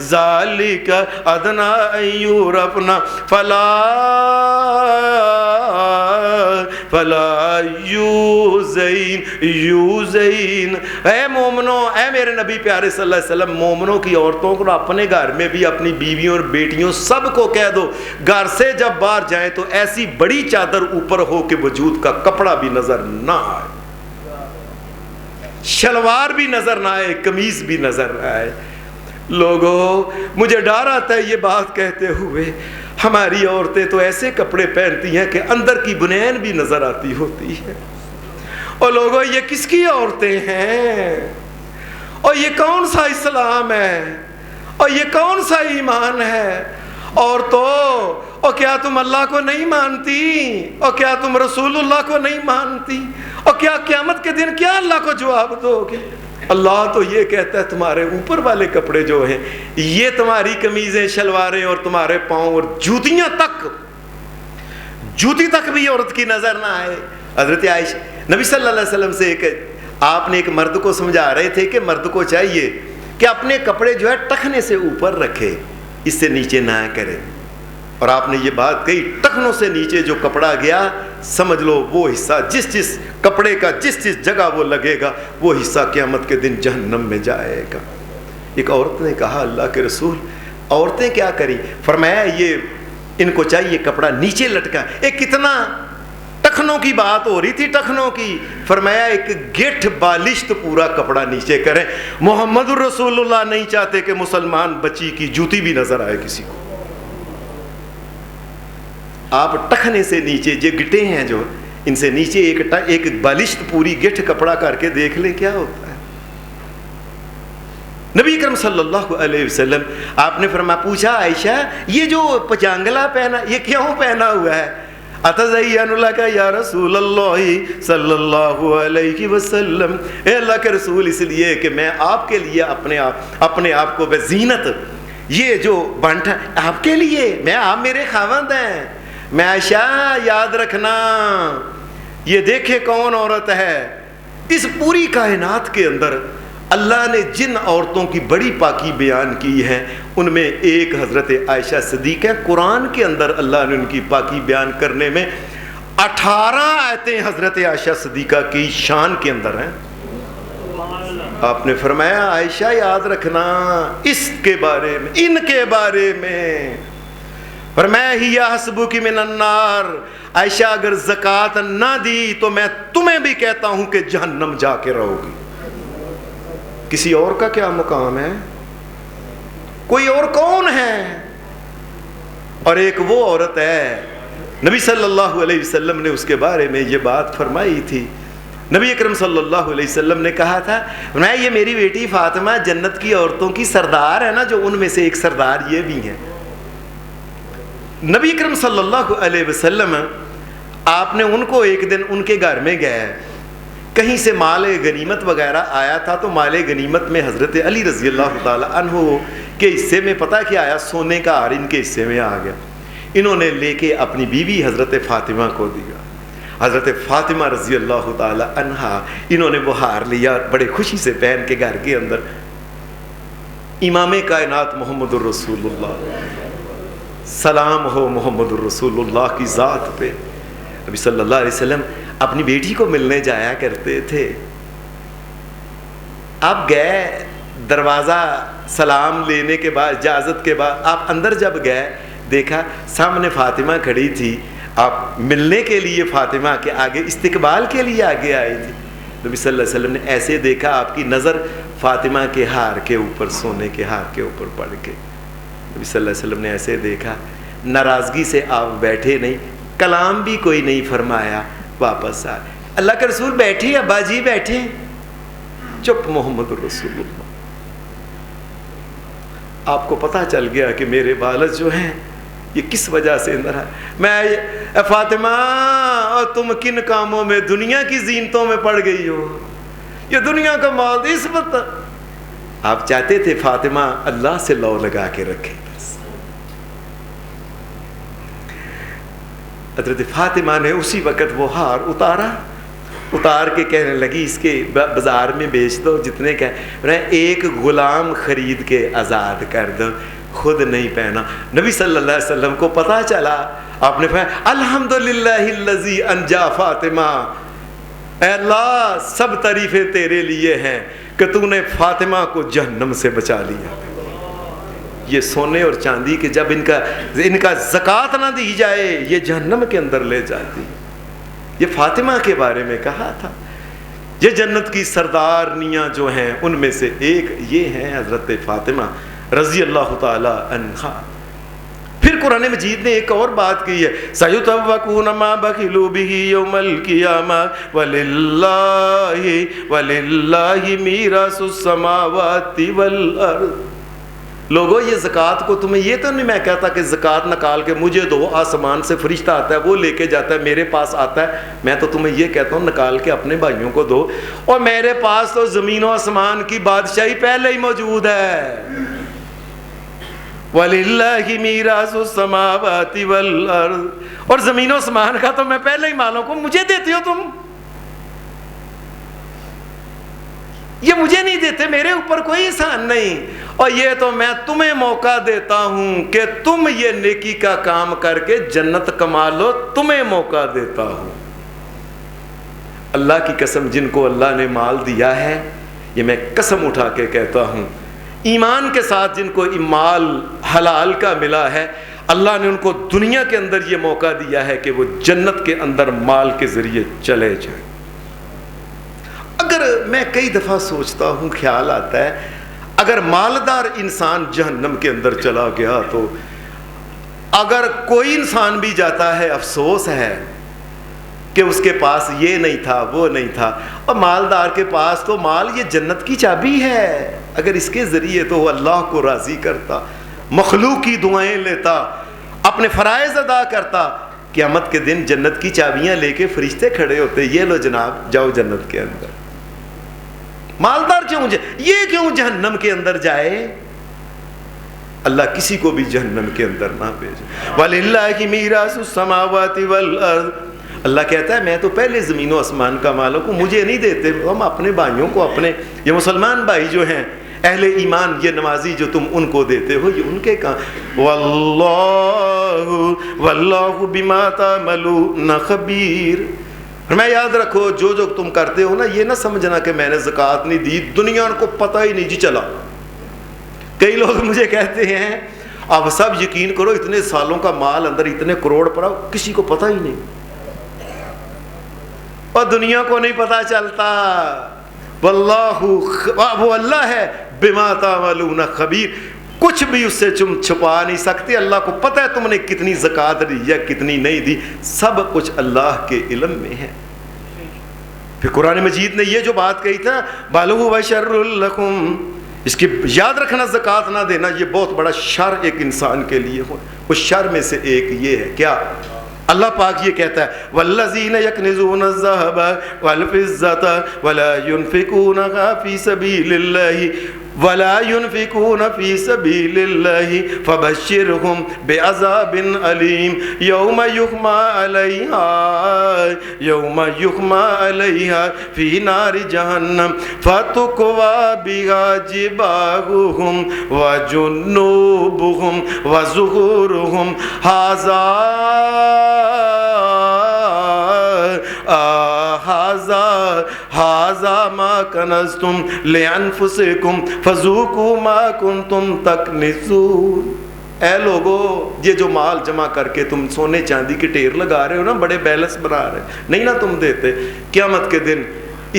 ذالک ادنی ان یعرفن فلا یؤذین۔ اے مومنو، اے میرے نبی پیارے صلی اللہ علیہ وسلم، مومنوں کی عورتوں کو اپنے گھر میں بھی اپنی بیویوں اور بیٹیوں سب کو کہہ دو گھر سے جب باہر جائیں تو ایسی بڑی چادر اوپر ہو کہ وجود کا کپڑا بھی نظر نہ آئے، شلوار بھی نظر نہ آئے، قمیض بھی نظر نہ آئے۔ لوگوں، مجھے ڈر آتا ہے یہ بات کہتے ہوئے، ہماری عورتیں تو ایسے کپڑے پہنتی ہیں کہ اندر کی بنین بھی نظر آتی ہوتی ہے۔ اور لوگوں، یہ کس کی عورتیں ہیں؟ اور یہ کون سا اسلام ہے؟ اور یہ کون سا ایمان ہے؟ اور تو اور کیا تم اللہ کو نہیں مانتی؟ اور کیا تم رسول اللہ کو نہیں مانتی؟ اور کیا قیامت کے دن کیا اللہ کو جواب دو گے؟ اللہ تو یہ کہتا ہے تمہارے اوپر والے کپڑے جو ہیں، یہ تمہاری قمیضیں، شلواریں اور تمہارے پاؤں اور جوتیاں تک، جوتی تک بھی عورت کی نظر نہ آئے۔ حضرت عائشہ نبی صلی اللہ علیہ وسلم سے آپ نے ایک مرد کو سمجھا رہے تھے کہ مرد کو چاہیے کہ اپنے کپڑے جو ہے ٹخنے سے اوپر رکھے، اس سے نیچے نہ کرے، اور آپ نے یہ بات کہی ٹخنوں سے نیچے جو کپڑا گیا سمجھ لو وہ حصہ جس کپڑے کا جس جگہ وہ لگے گا وہ حصہ قیامت کے دن جہنم میں جائے گا۔ ایک عورت نے کہا اللہ کے رسول عورتیں کیا کریں؟ فرمایا یہ ان کو چاہیے کپڑا نیچے لٹکا، ایک کتنا ٹخنوں کی بات ہو رہی تھی، ٹخنوں کی، فرمایا ایک گٹھ بالشت پورا کپڑا نیچے کریں۔ محمد الرسول اللہ نہیں چاہتے کہ مسلمان بچی کی جوتی بھی نظر آئے کسی کو۔ آپ ٹخنے سے نیچے جو گٹے ہیں جو ان سے نیچے ایک بالشت پوری گٹھ کپڑا کر کے دیکھ لیں کیا ہوتا ہے۔ نبی کرم صلی اللہ علیہ وسلم آپ نے پوچھا عائشہ یہ جو پجانگلا پہنا یہ کیوں پہنا ہوا ہے؟ اتزین لک یا رسول اللہ صلی اللہ علیہ وسلم، اے اللہ کے رسول اس لیے کہ میں آپ کے لیے اپنے آپ کو بزینت، یہ جو بنٹھ آپ کے لیے، آپ میرے خاوند ہیں۔ میں عائشہ یاد رکھنا یہ دیکھے کون عورت ہے اس پوری کائنات کے اندر اللہ نے جن عورتوں کی بڑی پاکی بیان کی ہے ان میں ایک حضرت عائشہ صدیقہ ہے۔ قرآن کے اندر اللہ نے ان کی پاکی بیان کرنے میں 18 آیتیں حضرت عائشہ صدیقہ کی شان کے اندر ہیں۔ آپ نے فرمایا عائشہ یاد رکھنا اس کے بارے میں، ان کے بارے میں، فرمایا ہی حسبک من النار، عائشہ اگر زکوٰۃ نہ دی تو میں تمہیں بھی کہتا ہوں کہ جہنم جا کے رہو گی۔ کسی اور کا کیا مقام ہے؟ کوئی اور کون ہے؟ اور ایک وہ عورت ہے نبی صلی اللہ علیہ وسلم نے اس کے بارے میں یہ بات فرمائی تھی۔ نبی اکرم صلی اللہ علیہ وسلم نے کہا تھا میں یہ میری بیٹی فاطمہ جنت کی عورتوں کی سردار ہے نا، جو ان میں سے ایک سردار یہ بھی ہیں۔ نبی اکرم صلی اللہ علیہ وسلم آپ نے ان کو ایک دن ان کے گھر میں گئے، کہیں سے مال غنیمت وغیرہ آیا تھا تو مال غنیمت میں حضرت علی رضی اللہ تعالی عنہ کے حصے میں پتہ کیا آیا؟ سونے کا ہار ان کے حصے میں آ گیا۔ انہوں نے لے کے اپنی بیوی حضرت فاطمہ کو دیا۔ حضرت فاطمہ رضی اللہ تعالی عنہا انہوں نے وہ ہار لیا، بڑے خوشی سے پہن کے گھر کے اندر امام کائنات محمد الرسول اللہ، سلام ہو محمد الرسول اللہ کی ذات پہ، نبی صلی اللہ علیہ وسلم اپنی بیٹی کو ملنے جایا کرتے تھے۔ آپ گئے دروازہ سلام لینے کے بعد، اجازت کے بعد آپ اندر جب گئے دیکھا سامنے فاطمہ کھڑی تھی، آپ ملنے کے لیے فاطمہ کے آگے استقبال کے لیے آگے آئی تھی۔ نبی صلی اللہ علیہ وسلم نے ایسے دیکھا، آپ کی نظر فاطمہ کے ہار کے اوپر، سونے کے ہار کے اوپر پڑ کے نبی صلی اللہ علیہ وسلم نے ایسے دیکھا, ناراضگی سے آپ بیٹھے نہیں, کلام بھی کوئی نہیں فرمایا, واپس آئے. اللہ کے رسول بیٹھے, ابا جی بیٹھے, چپ. محمد رسول اللہ. آپ کو پتہ چل گیا کہ میرے والد جو ہیں یہ کس وجہ سے اندر ہے. میں فاطمہ, اور تم کن کاموں میں دنیا کی زینتوں میں پڑ گئی ہو, یہ دنیا کا مال اس وقت. آپ چاہتے تھے فاطمہ اللہ سے لو لگا کے رکھے. حضرت فاطمہ نے اسی وقت وہ ہار اتار کے کہنے لگی اس کے بازار میں بیچ دو, جتنے کا ایک غلام خرید کے آزاد کر دو, خود نہیں پہنا. نبی صلی اللہ علیہ وسلم کو پتہ چلا, آپ نے فرمایا الحمدللہ الذی انجا فاطمہ, اے اللہ سب تعریفیں تیرے لیے ہیں کہ تو نے فاطمہ کو جہنم سے بچا لیا. یہ سونے اور چاندی کے جب ان کا زکوٰۃ نہ دی جائے یہ جہنم کے اندر لے جاتی. یہ فاطمہ کے بارے میں کہا تھا. یہ جنت کی سردارنیاں جو ہیں ان میں سے ایک یہ ہیں حضرت فاطمہ رضی اللہ تعالی عنہا. پھر قرآن مجید نے ایک اور بات کی ہے, سَيُطَوَّقُونَ مَا بَخِلُوا بِهِ يَوْمَ الْقِيَامَةِ وَلِلَّهِ مِيرَاثُ السَّمَاوَاتِ وَالْأَرْضِ. لوگوں یہ زکوٰۃ کو تمہیں یہ تو نہیں میں کہتا کہ زکوٰۃ نکال کے مجھے دو, آسمان سے فرشتہ آتا ہے وہ لے کے جاتا ہے میرے پاس آتا ہے. میں تو تمہیں یہ کہتا ہوں نکال کے اپنے بھائیوں کو دو, اور میرے پاس تو زمین و آسمان کی بادشاہی پہلے ہی موجود ہے. وَلِلَّهِ مِيرَاثُ السَّمَاوَاتِ وَالْأَرْضِ, اور زمین و آسمان کا تو میں پہلے ہی مالوں کو مجھے دیتے ہو تم, یہ مجھے نہیں دیتے, میرے اوپر کوئی احسان نہیں. اور یہ تو میں تمہیں موقع دیتا ہوں کہ تم یہ نیکی کا کام کر کے جنت کما لو, تمہیں موقع دیتا ہوں. اللہ کی قسم جن کو اللہ نے مال دیا ہے, یہ میں قسم اٹھا کے کہتا ہوں, ایمان کے ساتھ جن کو مال حلال کا ملا ہے, اللہ نے ان کو دنیا کے اندر یہ موقع دیا ہے کہ وہ جنت کے اندر مال کے ذریعے چلے جائیں. اگر میں کئی دفعہ سوچتا ہوں, خیال آتا ہے, اگر مالدار انسان جہنم کے اندر چلا گیا تو اگر کوئی انسان بھی جاتا ہے افسوس ہے کہ اس کے پاس یہ نہیں تھا وہ نہیں تھا. اور مالدار کے پاس تو مال یہ جنت کی چابی ہے, اگر اس کے ذریعے تو وہ اللہ کو راضی کرتا, مخلوق کی دعائیں لیتا, اپنے فرائض ادا کرتا, قیامت کے دن جنت کی چابیاں لے کے فرشتے کھڑے ہوتے, یہ لو جناب جاؤ جنت کے اندر. مالدار یہ کیوں جہنم کے اندر جائے؟ اللہ کسی کو بھی جہنم کے اندر نہ بھیجے. وَلِلَّهِ مِيرَاثُ السَّمَاوَاتِ وَالْأَرْضِ. اللہ کہتا ہے میں تو پہلے زمین و آسمان کا مالک ہوں, مجھے نہیں دیتے, ہم اپنے بھائیوں کو, اپنے یہ مسلمان بھائی جو ہیں اہل ایمان, یہ نمازی جو تم ان کو دیتے ہو, یہ ان کے کام. وَاللَّهُ بِمَا تَعْمَلُونَ خَبِيرٌ. میں یاد رکھو جو تم کرتے ہو نا, یہ نہ سمجھنا کہ میں نے زکوٰۃ نہیں دی, دنیا کو پتہ ہی نہیں, جی چلا. کئی لوگ مجھے کہتے ہیں اب سب یقین کرو اتنے سالوں کا مال اندر اتنے کروڑ پڑا, کسی کو پتہ ہی نہیں, اور دنیا کو نہیں پتہ چلتا. واللہ, وہ اللہ ہے بما تعملون خبیر, کچھ بھی اس سے تم چھپا نہیں سکتے. اللہ کو پتہ ہے تم نے کتنی زکوٰۃ دی یا کتنی نہیں دی, سب کچھ اللہ کے علم میں ہے. پھر قرآن مجید نے یہ جو بات کہی تھا بَلْ هُوَ شَرٌّ لَكُمْ, اس کی یاد رکھنا, زکوٰۃ نہ دینا یہ بہت بڑا شر ایک انسان کے لیے ہو. اس شر میں سے ایک یہ ہے, کیا اللہ پاک یہ کہتا ہے وَالَّذِينَ يَكْنِزُونَ الذَّهَبَ وَالْفِضَّةَ وَلَا يُنْفِقُونَهَا فِي سَبِيلِ اللَّهِ وَلَا يُنْفِقُونَ فِي سَبِيلِ اللَّهِ فَبَشِّرْهُمْ بِعَذَابٍ أَلِيمٍ يَوْمَ يُحْمَى عَلَيْهَا فِي نَارِ جَهَنَّمَ فَتُكْوَى بِهَا جِبَاهُهُمْ وَجُنُوبُهُمْ وَظُهُورُهُمْ هَذَا مَا كَنَزْتُمْ لِأَنفُسِكُمْ فَذُوقُوا مَا كُنْتُمْ تَكْنِزُونَ. اے لوگو, یہ جو مال جمع کر کے تم سونے چاندی کے ڈھیر لگا رہے ہو نا, بڑے بیلنس بنا رہے نہیں نا تم دیتے, قیامت کے دن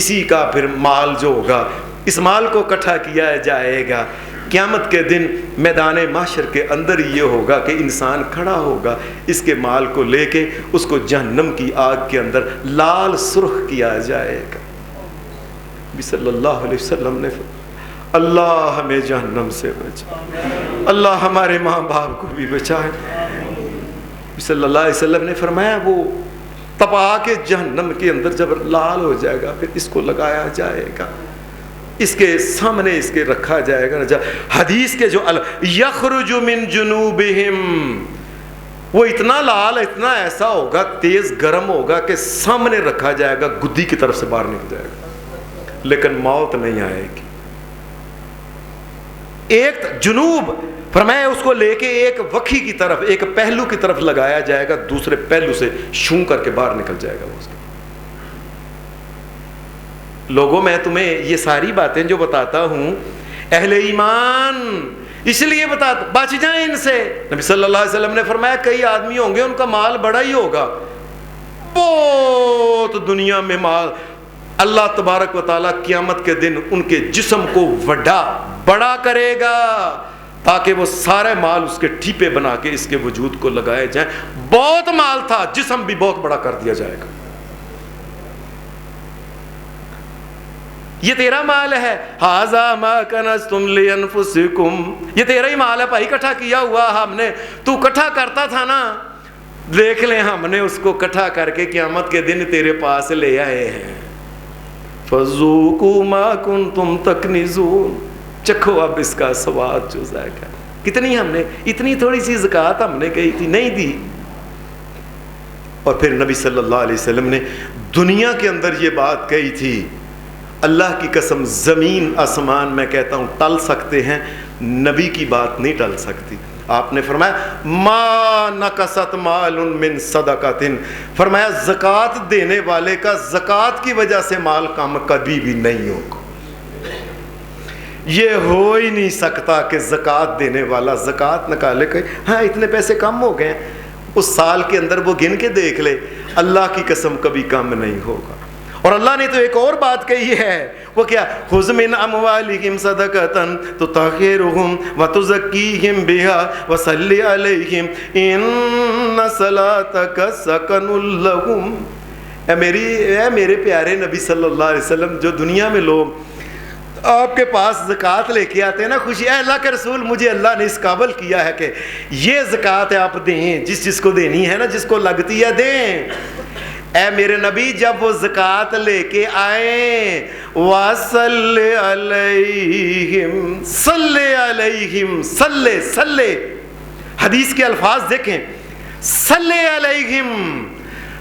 اسی کا پھر مال جو ہوگا, اس مال کو اکٹھا کیا جائے گا, قیامت کے دن میدان محشر کے اندر یہ ہوگا کہ انسان کھڑا ہوگا، اس کے مال کو لے کے اس کو جہنم کی آگ کے اندر لال سرخ کیا جائے گا۔ صلی اللہ علیہ وسلم نے اللہ ہمیں جہنم سے بچائے، اللہ ہمارے ماں باپ کو بھی بچائے۔ صلی اللہ علیہ وسلم نے فرمایا وہ تپا کے جہنم کے اندر جب لال ہو جائے گا پھر اس کو لگایا جائے گا، اس کے سامنے اس کے رکھا جائے گا۔ حدیث کے جو یخرج من جنوبہم، وہ اتنا لال، اتنا ایسا ہوگا، تیز گرم ہوگا کہ سامنے رکھا جائے گا، گدی کی طرف سے باہر نکل جائے گا، لیکن موت نہیں آئے گی۔ ایک جنوب فرمایا اس کو لے کے ایک وکھی کی طرف، ایک پہلو کی طرف لگایا جائے گا، دوسرے پہلو سے شوں کر کے باہر نکل جائے گا وہ اس کے۔ لوگوں میں تمہیں یہ ساری باتیں جو بتاتا ہوں اہل ایمان اس لیے بچ جائیں ان سے۔ نبی صلی اللہ علیہ وسلم نے فرمایا کئی آدمی ہوں گے ان کا مال بڑا ہی ہوگا، بہت دنیا میں مال، اللہ تبارک و تعالیٰ قیامت کے دن ان کے جسم کو بڑا کرے گا تاکہ وہ سارے مال اس کے ٹھیپے بنا کے اس کے وجود کو لگائے جائیں۔ بہت مال تھا، جسم بھی بہت بڑا کر دیا جائے گا۔ یہ تیرا مال ہے، ھذا ما کنزتم لانفسکم، یہ تیرا ہی مال ہے بھائی، اکٹھا کیا ہوا ہم نے، تو اکٹھا کرتا تھا نا، دیکھ لیں ہم نے اس کو اکٹھا کر کے قیامت کے دن تیرے پاس لے آئے ہیں۔ فذوقوا ما کنتم تکنزون، چکھو اب اس کا سواد جو ذائقہ۔ کتنی ہم نے، اتنی تھوڑی سی زکوٰۃ ہم نے کہی تھی، نہیں دی۔ اور پھر نبی صلی اللہ علیہ وسلم نے دنیا کے اندر یہ بات کہی تھی، اللہ کی قسم زمین آسمان میں کہتا ہوں ٹل سکتے ہیں، نبی کی بات نہیں ٹل سکتی۔ آپ نے فرمایا ما نقصت مال من صدقۃ، فرمایا زکوٰۃ دینے والے کا زکوٰۃ کی وجہ سے مال کم کبھی بھی نہیں ہوگا۔ یہ ہو ہی نہیں سکتا کہ زکوٰۃ دینے والا زکوٰۃ نکالے کہ ہاں اتنے پیسے کم ہو گئے، اس سال کے اندر وہ گن کے دیکھ لے، اللہ کی قسم کبھی کم نہیں ہوگا۔ اور اللہ نے تو ایک اور بات کہی ہے، وہ کیا؟ خذ من اموالہم صدقۃ تطہرہم وتزکیہم بہا وصلی علیہم ان صلاتک سکن لہم۔ اے میرے پیارے نبی صلی اللہ علیہ وسلم، جو دنیا میں لوگ آپ کے پاس زکوٰۃ لے کے آتے ہیں نا، خوشی، اے اللہ کے رسول مجھے اللہ نے اس قابل کیا ہے کہ یہ زکوٰۃ آپ دیں، جس کو دینی ہے نا، جس کو لگتی ہے دیں۔ اے میرے نبی جب وہ زکوٰۃ لے کے آئیں، وَصَلِّ عَلَيْهِمْ، صلی علیہم، صلی، حدیث کے الفاظ دیکھیں، صلی علیہم،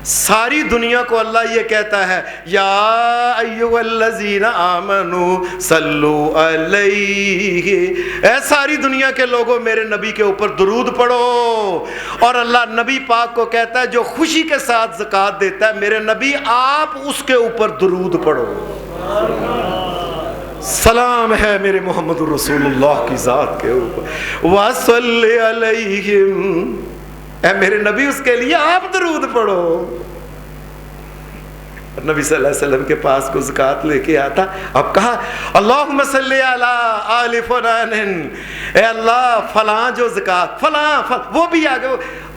ساری دنیا کو اللہ یہ کہتا ہے یا ایھا الذین آمنوا صلوا علیہ، اے ساری دنیا کے لوگوں میرے نبی کے اوپر درود پڑھو۔ اور اللہ نبی پاک کو کہتا ہے جو خوشی کے ساتھ زکوٰۃ دیتا ہے، میرے نبی آپ اس کے اوپر درود پڑھو۔ سلام ہے میرے محمد رسول اللہ کی ذات کے اوپر، وَصَلِّ عَلَيْهِمْ، اے میرے نبی اس کے لیے آپ درود پڑھو۔ نبی صلی اللہ علیہ وسلم کے پاس کو زکوٰۃ لے کے آتا، اب کہا اللہم صلی علی آل فلان، اے اللہ فلاں جو زکوٰۃ فلاں وہ بھی آگے،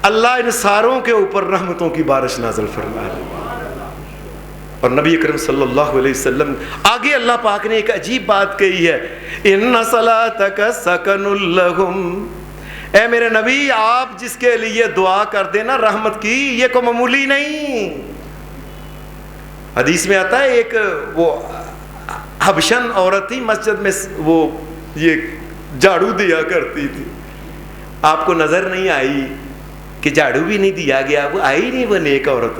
اللہ ان ساروں کے اوپر رحمتوں کی بارش نازل فرما دے۔ اور نبی اکرم صلی اللہ علیہ وسلم آگے اللہ پاک نے ایک عجیب بات کہی ہے، ان صلاتک سکن لہم، اے میرے نبی آپ جس کے لیے دعا کر دینا رحمت کی، یہ کوئی معمولی نہیں۔ حدیث میں آتا ہے ایک وہ حبشن عورت تھی، مسجد میں وہ یہ جھاڑو دیا کرتی تھی، آپ کو نظر نہیں آئی کہ جھاڑو بھی نہیں دیا گیا، وہ آئی نہیں، وہ نیک عورت۔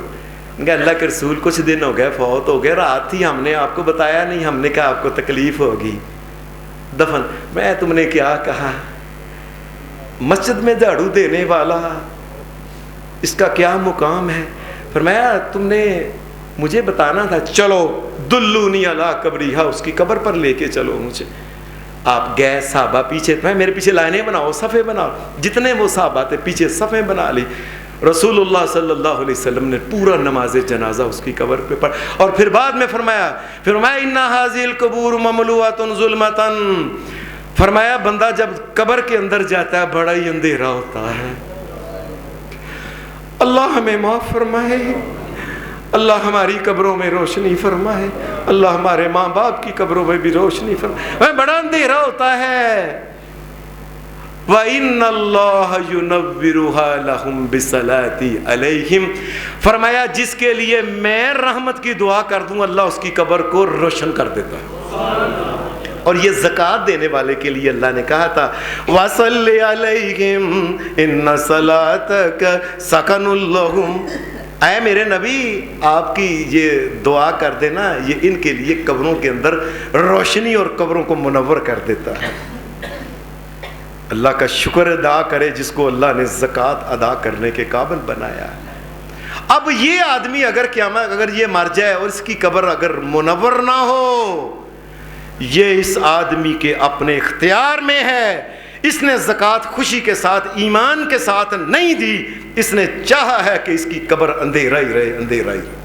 کہ اللہ کے رسول کچھ دن ہو گئے فوت ہو گئے، رات تھی، ہم نے آپ کو بتایا نہیں، ہم نے کہا آپ کو تکلیف ہوگی دفن، میں تم نے کیا کہا، مسجد میں جھاڑو دینے والا اس کا کیا مقام ہے؟ فرمایا تم نے مجھے بتانا تھا، چلو دلونی علی قبریہا، اس کی قبر پر لے کے چلو مجھے۔ آپ گئے، صحابہ پیچھے، میں میرے پیچھے لائنیں بناؤ، صفیں بناؤ، جتنے وہ صحابہ تھے پیچھے صفیں بنا لی۔ رسول اللہ صلی اللہ علیہ وسلم نے پورا نماز جنازہ اس کی قبر پہ پڑھ، اور پھر بعد میں فرمایا ان ھذہ القبور مملوءۃ ظلمۃ، فرمایا بندہ جب قبر کے اندر جاتا ہے بڑا ہی اندھیرا ہوتا ہے. اللہ ہمیں معاف فرمائے, اللہ ہماری قبروں میں روشنی فرمائے, اللہ ہمارے ماں باپ کی قبروں میں بھی روشنی فرمائے. بڑا اندھیرا ہوتا ہے. وَإِنَّ اللَّهَ يُنَوِّرُهَا لَهُمْ بِالصَّلَاةِ عَلَيْهِمْ, فرمایا جس کے لیے میں رحمت کی دعا کر دوں اللہ اس کی قبر کو روشن کر دیتا ہے. اور یہ زکوٰۃ دینے والے کے لیے اللہ نے کہا تھا وَصَلِّ عَلَيْهِمْ إِنَّ صَلَاتَكَ سَكَنٌ لَهُمْ, اے میرے نبی آپ کی یہ دعا کر دینا یہ ان کے لیے قبروں کے اندر روشنی اور قبروں کو منور کر دیتا ہے. اللہ کا شکر ادا کرے جس کو اللہ نے زکوٰۃ ادا کرنے کے قابل بنایا. اب یہ آدمی اگر قیامت اگر یہ مر جائے اور اس کی قبر اگر منور نہ ہو, یہ اس آدمی کے اپنے اختیار میں ہے. اس نے زکوٰۃ خوشی کے ساتھ ایمان کے ساتھ نہیں دی, اس نے چاہا ہے کہ اس کی قبر اندھیرا ہی رہے, اندھیرا ہی رہے.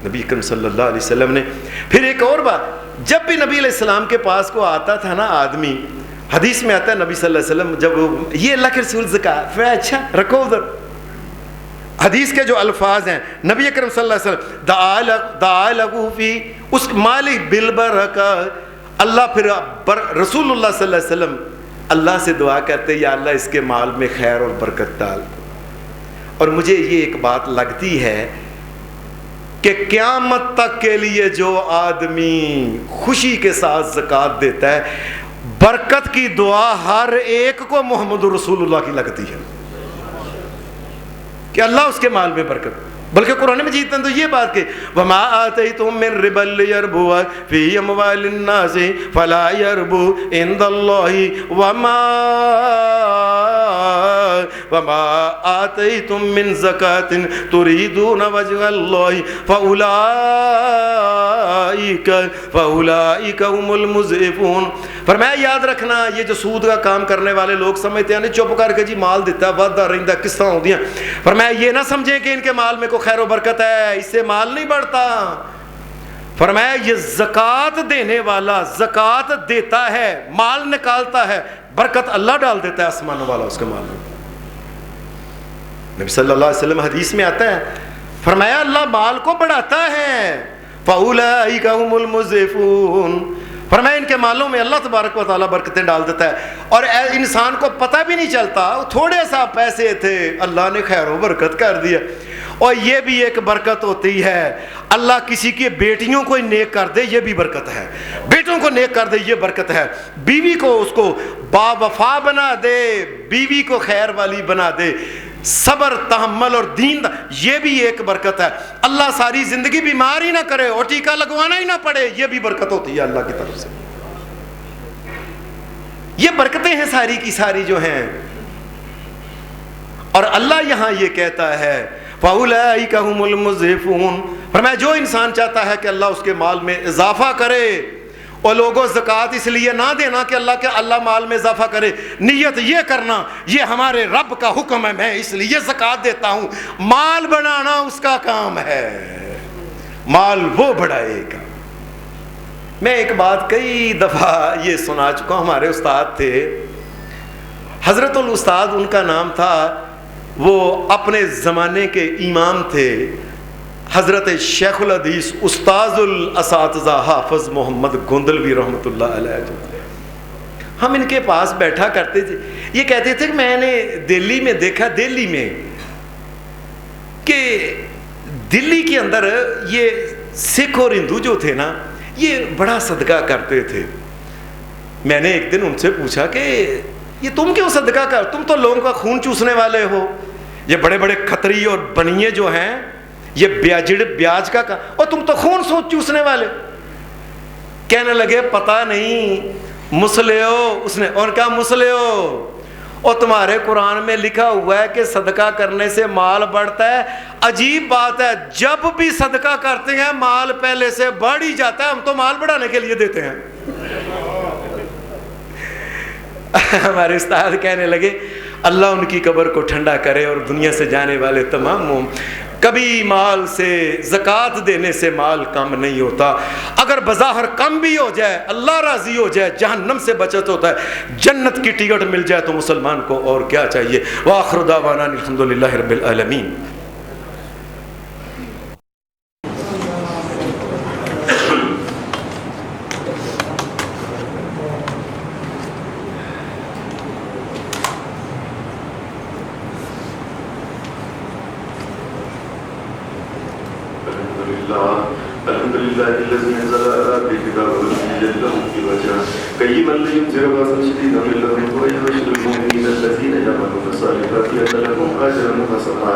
نبی اکرم صلی اللہ علیہ وسلم نے پھر ایک اور بات, جب بھی نبی علیہ السلام کے پاس کو آتا تھا نا آدمی, حدیث میں آتا ہے نبی صلی اللہ علیہ وسلم جب یہ اللہ کے رسول زکوٰۃ, اچھا رکھو ادھر. حدیث کے جو الفاظ ہیں نبی اکرم صلی اللہ علیہ وسلم دعا لہو فی اس مال بالبرکہ, اللہ پھر رسول اللہ صلی اللہ علیہ وسلم اللہ سے دعا کرتے یا اللہ اس کے مال میں خیر اور برکت ڈال. اور مجھے یہ ایک بات لگتی ہے کہ قیامت تک کے لیے جو آدمی خوشی کے ساتھ زکوٰۃ دیتا ہے برکت کی دعا ہر ایک کو محمد رسول اللہ کی لگتی ہے کہ اللہ اس کے مال میں برکت. بلکہ قرآن مجید نے تو یہ بات کہ وَمَا آتَيْتُم مِّن رِّبًا لِّيَرْبُوَ فِي أَمْوَالِ النَّاسِ فَلَا يَرْبُو عِندَ اللَّهِ وَمَا آتَيْتُم مِّن زَكَاةٍ تُرِيدُونَ وَجْهَ اللَّهِ فَأُولَٰئِكَ هُمُ الْمُضْعِفُونَ. فرمایا یاد رکھنا یہ جو سود کا کام کرنے والے لوگ سمجھتے ہیں چپ کر کے جی مال دیتا ہے وعدہ رہتا کس طرح ہوتی ہیں. فرمایا یہ نہ سمجھیں کہ ان کے مال میں کوئی خیر و برکت ہے, اس سے مال نہیں بڑھتا. فرمایا یہ زکوٰۃ دینے والا زکوٰۃ دیتا ہے مال نکالتا ہے برکت اللہ ڈال دیتا ہے آسمانوں والا اس کے مال میں. نبی صلی اللہ علیہ وسلم حدیث میں آتا ہے فرمایا اللہ مال کو بڑھاتا ہے. فَأُولَٰئِكَ هُمُ الْمُضْعِفُونَ. فرمایا ان کے مالوں میں اللہ تبارک و تعالیٰ برکتیں ڈال دیتا ہے اور انسان کو پتہ بھی نہیں چلتا, تھوڑے سا پیسے تھے اللہ نے خیر و برکت کر دیا. اور یہ بھی ایک برکت ہوتی ہے, اللہ کسی کی بیٹیوں کو نیک کر دے یہ بھی برکت ہے, بیٹوں کو نیک کر دے یہ برکت ہے, بیوی کو اس کو با وفا بنا دے, بیوی کو خیر والی بنا دے, صبر تحمل اور دین یہ بھی ایک برکت ہے. اللہ ساری زندگی بیمار ہی نہ کرے اور ٹیکا لگوانا ہی نہ پڑے یہ بھی برکت ہوتی ہے اللہ کی طرف سے. یہ برکتیں ہیں ساری کی ساری جو ہیں. اور اللہ یہاں یہ کہتا ہے فَأُولَٰئِكَ هُمُ الْمُضْعِفُونَ. فرمایا جو انسان چاہتا ہے کہ اللہ اس کے مال میں اضافہ کرے, اور لوگوں زکوٰۃ اس لیے نہ دینا کہ اللہ مال میں اضافہ کرے, نیت یہ کرنا یہ ہمارے رب کا حکم ہے میں اس لیے زکوٰۃ دیتا ہوں. مال بنانا اس کا کام ہے, مال وہ بڑھائے گا. میں ایک بات کئی دفعہ یہ سنا چکا ہوں, ہمارے استاد تھے حضرت الاستاد ان کا نام تھا, وہ اپنے زمانے کے امام تھے حضرت شیخ الحدیث استاذ الاساتذہ حافظ محمد گوندلوی رحمۃ اللہ علیہ. ہم ان کے پاس بیٹھا کرتے تھے, یہ کہتے تھے کہ میں نے دلی میں دیکھا دلی میں کہ دلی کے اندر یہ سکھ اور ہندو جو تھے نا یہ بڑا صدقہ کرتے تھے. میں نے ایک دن ان سے پوچھا کہ یہ تم کیوں صدقہ کر, تم تو لوگوں کا خون چوسنے والے ہو, یہ بڑے بڑے کھتری اور بنیے جو ہیں یہ بیاج کا اور تم تو خون چوسنے والے. کہنے لگے پتہ نہیں مسلے ہو, اس نے اور کہا مسلے ہو, اور تمہارے قرآن میں لکھا ہوا ہے کہ صدقہ کرنے سے مال بڑھتا ہے. عجیب بات ہے جب بھی صدقہ کرتے ہیں مال پہلے سے بڑھ ہی جاتا ہے, ہم تو مال بڑھانے کے لیے دیتے ہیں. ہمارے استاد کہنے لگے اللہ ان کی قبر کو ٹھنڈا کرے اور دنیا سے جانے والے تمام کبھی مال سے زکوٰۃ دینے سے مال کم نہیں ہوتا. اگر بظاہر کم بھی ہو جائے اللہ راضی ہو جائے, جہنم سے بچت ہوتا ہے, جنت کی ٹکٹ مل جائے تو مسلمان کو اور کیا چاہیے. وآخر دعوانا الحمدللہ رب العالمین. الحمدللہ الذی انزل علی عبدہ الکتاب ولم یجعل له عوجا قیما لینذر بأسا شدیدا من لدنہ ویبشر المؤمنین الذین یعملون الصالحات ان لهم اجرا حسنا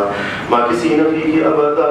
ماکثین فیہ ابدا.